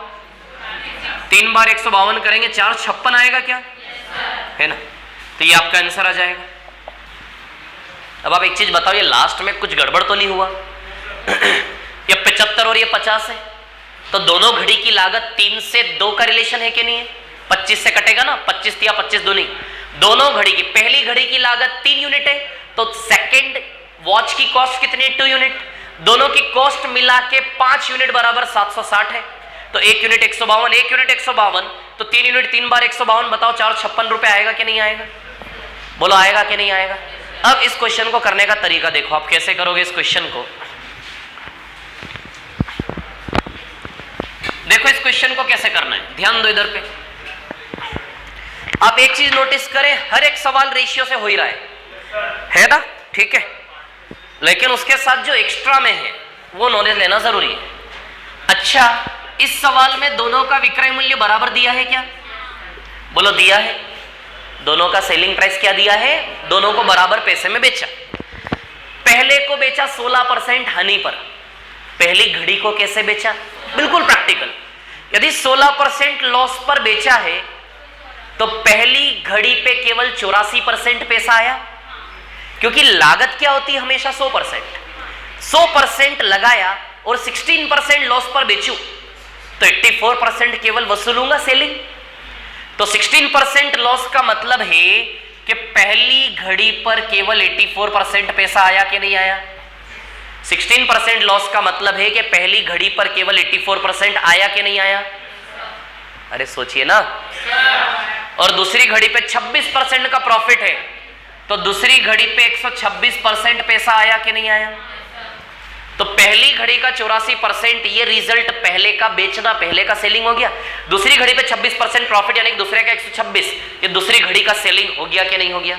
3 बार 152 करेंगे 456 आएगा क्या, है ना। तो ये आपका आंसर आ जाएगा। अब आप एक चीज बताओ, ये लास्ट में कुछ गड़बड़ तो नहीं हुआ। ये 75 और ये 50 है, तो दोनों घड़ी की लागत 3 से 2 का रिलेशन है कि नहीं है। 25 से कटेगा ना, 25 या 25 2 नहीं, दोनों घड़ी की, पहली घड़ी की लागत 3 यूनिट है, तो सेकंड वॉच की कॉस्ट कितनी है, 2 यूनिट। दोनों की कॉस्ट मिला के 5 यूनिट बराबर 760 है, तो 1 यूनिट 152, 1 यूनिट 152, तो 3 यूनिट 3 बार 152, बताओ 456 रुपए आएगा कि नहीं आएगा, बोलो आएगा कि नहीं आएगा। अब इस क्वेश्चन को करने का तरीका देखो, आप कैसे करोगे इस क्वेश्चन को। देखो इस क्वेश्चन को कैसे करना है, ध्यान दो इधर पे। आप एक चीज नोटिस करें, हर एक सवाल रेशियो से हो ही रहा है ना, ठीक है, लेकिन उसके साथ जो एक्स्ट्रा में है वो नॉलेज लेना जरूरी है। अच्छा, इस सवाल में दोनों का विक्रय मूल्य बराबर दिया है क्या, बोलो दिया है। दोनों का सेलिंग प्राइस क्या दिया है, दोनों को बराबर पैसे में बेचा। पहले को बेचा 16% हानि पर, पहली घड़ी को कैसे बेचा, बिल्कुल प्रैक्टिकल। यदि 16% लॉस पर बेचा है तो पहली घड़ी पे केवल 84% पैसा आया। क्योंकि लागत क्या होती है हमेशा 100%। 100% लगाया और 16% लॉस पर बेचूं तो 84% केवल वसूलूंगा सेलिंग। तो 16% लॉस का मतलब है कि पहली घड़ी पर केवल 84% पैसा आया कि नहीं आया। 16% लॉस का मतलब है कि पहली घड़ी पर केवल 84% आया कि नहीं आया। अरे सोचिए ना। और दूसरी घड़ी पे 26% का प्रॉफिट है तो दूसरी घड़ी पे 126% पैसा आया कि नहीं आया। तो पहली घड़ी का 84% ये रिजल्ट पहले का बेचना, पहले का सेलिंग हो गया। दूसरी घड़ी पे 26% प्रॉफिट यानी कि दूसरे का 126, ये दूसरी घड़ी का सेलिंग हो गया कि नहीं हो गया।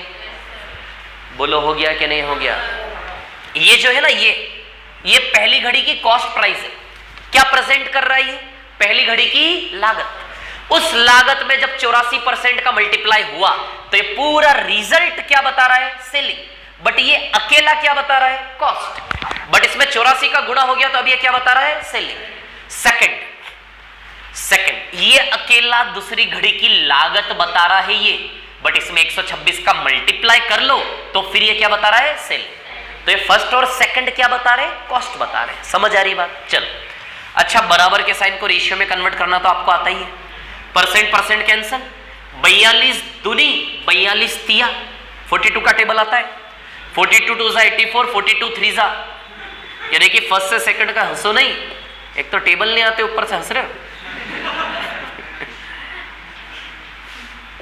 बोलो हो गया कि नहीं हो गया। ये जो है ना ये पहली घड़ी की कॉस्ट प्राइस है। क्या प्रेजेंट कर रहा है ये पहली घड़ी की लागत। उस लागत में जब 84% का मल्टीप्लाई हुआ तो ये पूरा रिजल्ट क्या बता रहा है, सेलिंग। बट ये अकेला क्या बता रहा है, कॉस्ट। बट इसमें 84 का गुणा हो गया तो अब ये क्या बता रहा है, सेलिंग। सेकंड ये अकेला दूसरी घड़ी की लागत बता रहा है ये, बट इसमें 126 का मल्टीप्लाई कर लो तो फिर ये क्या बता रहा है, सेलिंग। तो ये फर्स्ट और सेकंड क्या बता रहे, कॉस्ट बता रहे। समझ आ रही बात। चलो अच्छा, बराबर के साइन को रेशियो में कन्वर्ट करना तो आपको आता ही है। परसेंट कैंसल, 42 दूनी 42 तिया 42 का टेबल आता है। 42 2 जा 84, 42 3 जा, यानी कि फर्स्ट से सेकंड का हंसो नहीं, एक तो टेबल नहीं आते ऊपर से हंस रहे हो।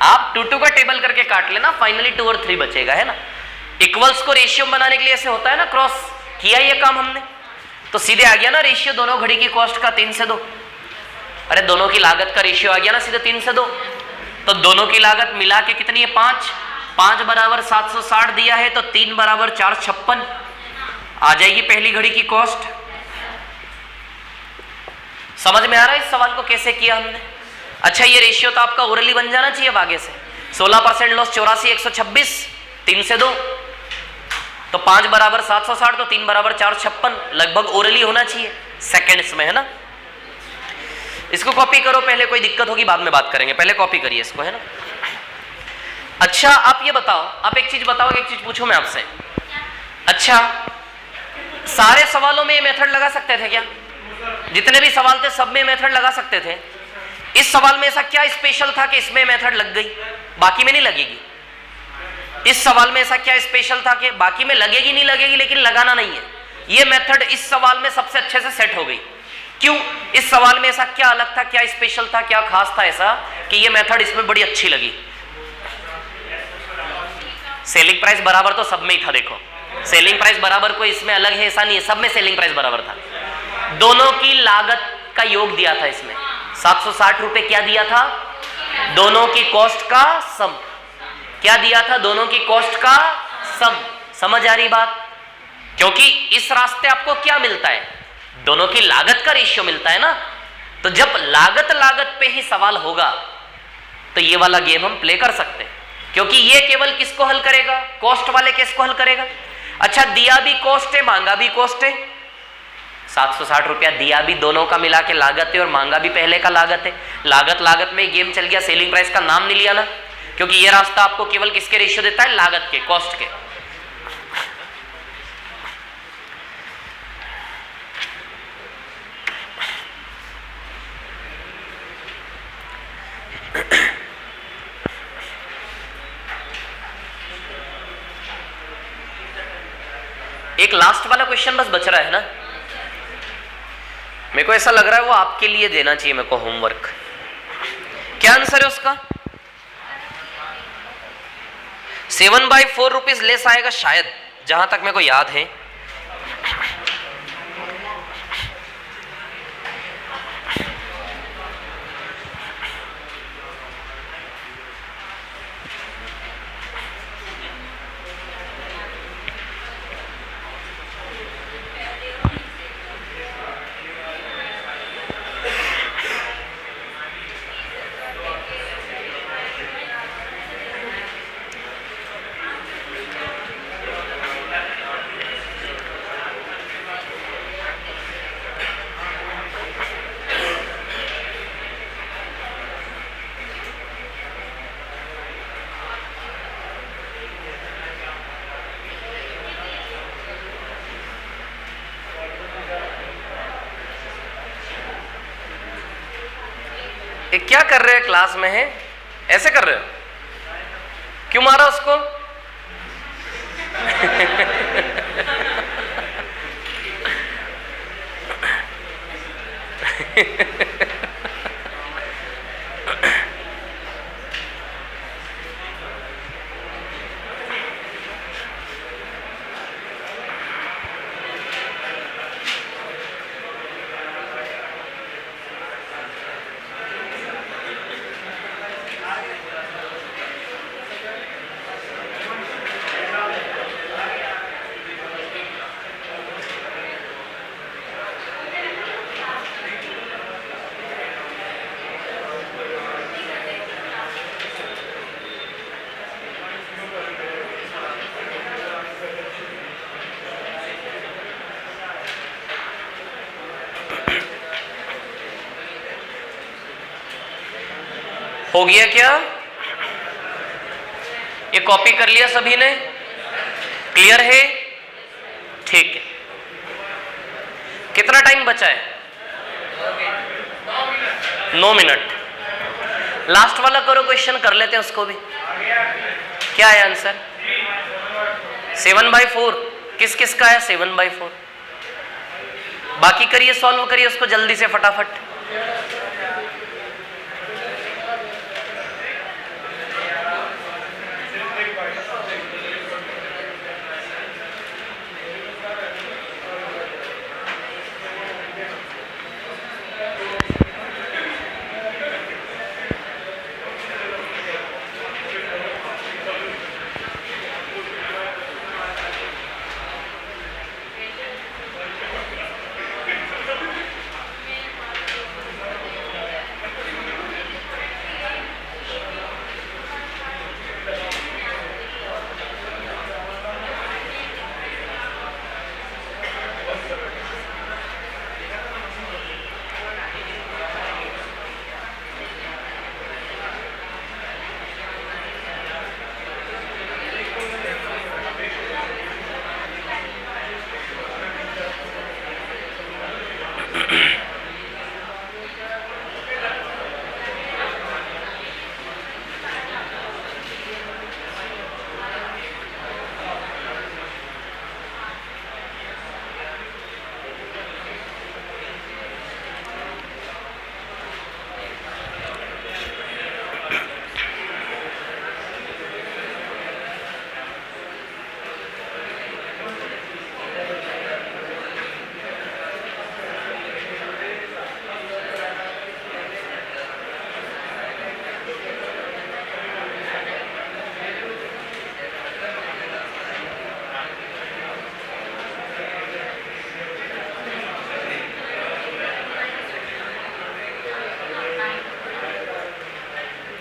आप 2 का टेबल करके काट लेना, फाइनली 2 और 3 बचेगा, है ना। इक्वल्स को रेशियो बनाने के लिए ऐसे होता है ना, क्रॉस किया ये काम हमने तो सीधे आ गया ना रेशियो दोनों घड़ी की कॉस्ट का 3 से 2। अरे दोनों की लागत का रेशियो आ गया ना सीधे 3 से 2। तो दोनों की लागत मिला के कितनी है, 5। 5 बराबर 760 दिया है तो 3 बराबर 456 आ जाएगी पहली घड़ी की कॉस्ट। समझ में आ रहा है इस सवाल को कैसे किया हमने। अच्छा ये रेशियो तो आपका ओरली बन जाना चाहिए अब आगे से। 16% लॉस 84 126 3 से 2 तो 5 बराबर 760 तो 3 बराबर 456 लगभग ओरली होना चाहिए सेकेंड्स में, है ना। इसको कॉपी करो पहले, कोई दिक्कत होगी बाद में बात करेंगे, पहले कॉपी करिए इसको, है ना। अच्छा आप ये बताओ, आप एक चीज बताओ, एक चीज पूछूं मैं आपसे। अच्छा सारे सवालों में ये मेथड लगा सकते थे क्या, जितने भी सवाल थे सब में मेथड लगा सकते थे। इस सवाल में ऐसा क्या स्पेशल था कि इसमें मेथड लग गई बाकी में नहीं लगेगी। इस सवाल में ऐसा क्या स्पेशल था कि बाकी में लगेगी नहीं लगेगी लेकिन लगाना नहीं है। ये मेथड इस सवाल में सबसे अच्छे से सेट हो गई। क्यों, इस सवाल में ऐसा क्या अलग था, क्या स्पेशल था, क्या खास था ऐसा कि ये मेथड इसमें बड़ी अच्छी लगी। सेलिंग प्राइस बराबर तो सब में ही था। देखो सेलिंग प्राइस बराबर कोई इसमें अलग है ऐसा नहीं है, सब में सेलिंग प्राइस बराबर था। दोनों की लागत का योग दिया था इसमें 760 रुपए। क्या दिया था, दोनों की कॉस्ट का सम। क्या दिया था, दोनों की कॉस्ट का सम। समझ आ रही बात। क्योंकि इस रास्ते आपको क्या मिलता है, दोनों की लागत का रेशियो मिलता है ना। तो जब लागत पे ही सवाल होगा तो ये वाला गेम हम प्ले कर सकते हैं, क्योंकि ये केवल किसको हल करेगा, कॉस्ट वाले केस को हल करेगा। अच्छा दिया भी कॉस्ट है मांगा भी कॉस्ट है, 760 रुपया दिया भी दोनों का मिला के लागत है और मांगा भी पहले का लागत है। लागत में गेम चल गया, सेलिंग प्राइस का नाम नहीं लिया ना, क्योंकि ये रास्ता आपको केवल किसके रेशियो देता है, लागत के, कॉस्ट के। एक लास्ट वाला क्वेश्चन बस बच रहा है ना, मेरे को ऐसा लग रहा है वो आपके लिए देना चाहिए मेरे को होमवर्क। क्या आंसर है उसका, 7/4 रुपीज लेस आएगा शायद, जहां तक मेरे को याद है। ये क्या कर रहे हैं क्लास में? है ऐसे कर रहे हो? क्यों मारा उसको? हो गया क्या? ये कॉपी कर लिया सभी ने? क्लियर है? ठीक है। कितना टाइम बचा है? 9 मिनट। लास्ट वाला करो क्वेश्चन, कर लेते हैं उसको भी। क्या है आंसर? 7/4। किस किस का है 7/4? बाकी करिए, सॉल्व करिए उसको जल्दी से फटाफट।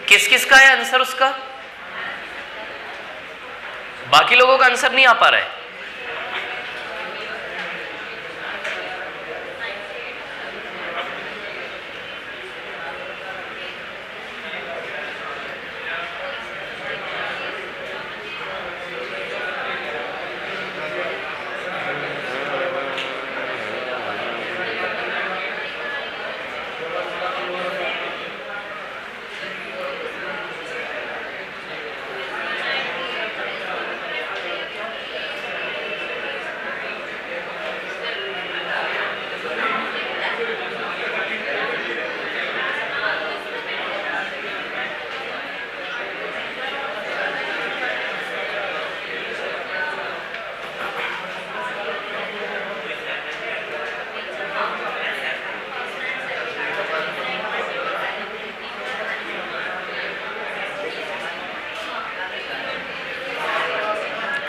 किस किस का है आंसर उसका? बाकी लोगों का आंसर नहीं आ पा रहा है।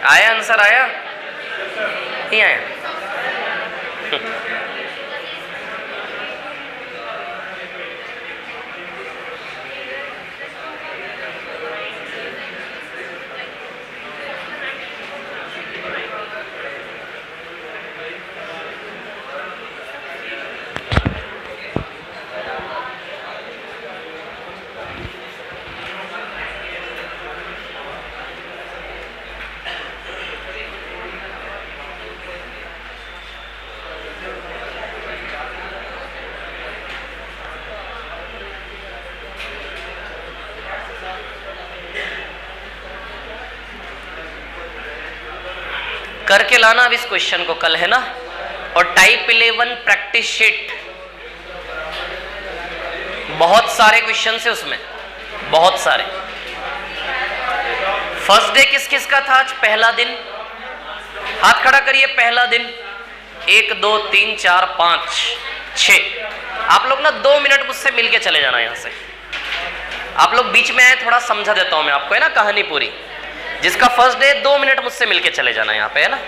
आया आंसर? आया नहीं आया? करके लाना अब इस क्वेश्चन को कल, है ना। और टाइप 11 प्रैक्टिस शीट, बहुत सारे क्वेश्चन है उसमें, बहुत सारे। फर्स्ट डे किस किस का था आज? पहला दिन, हाथ खड़ा करिए। पहला दिन 1 2 3 4 5 6। आप लोग ना 2 मिनट मुझसे मिलके चले जाना यहां से। आप लोग बीच में आए, थोड़ा समझा देता हूं मैं आपको, है ना, कहानी पूरी। जिसका फर्स्ट डे 2 मिनट मुझसे मिलके चले जाना यहाँ पे, है ना।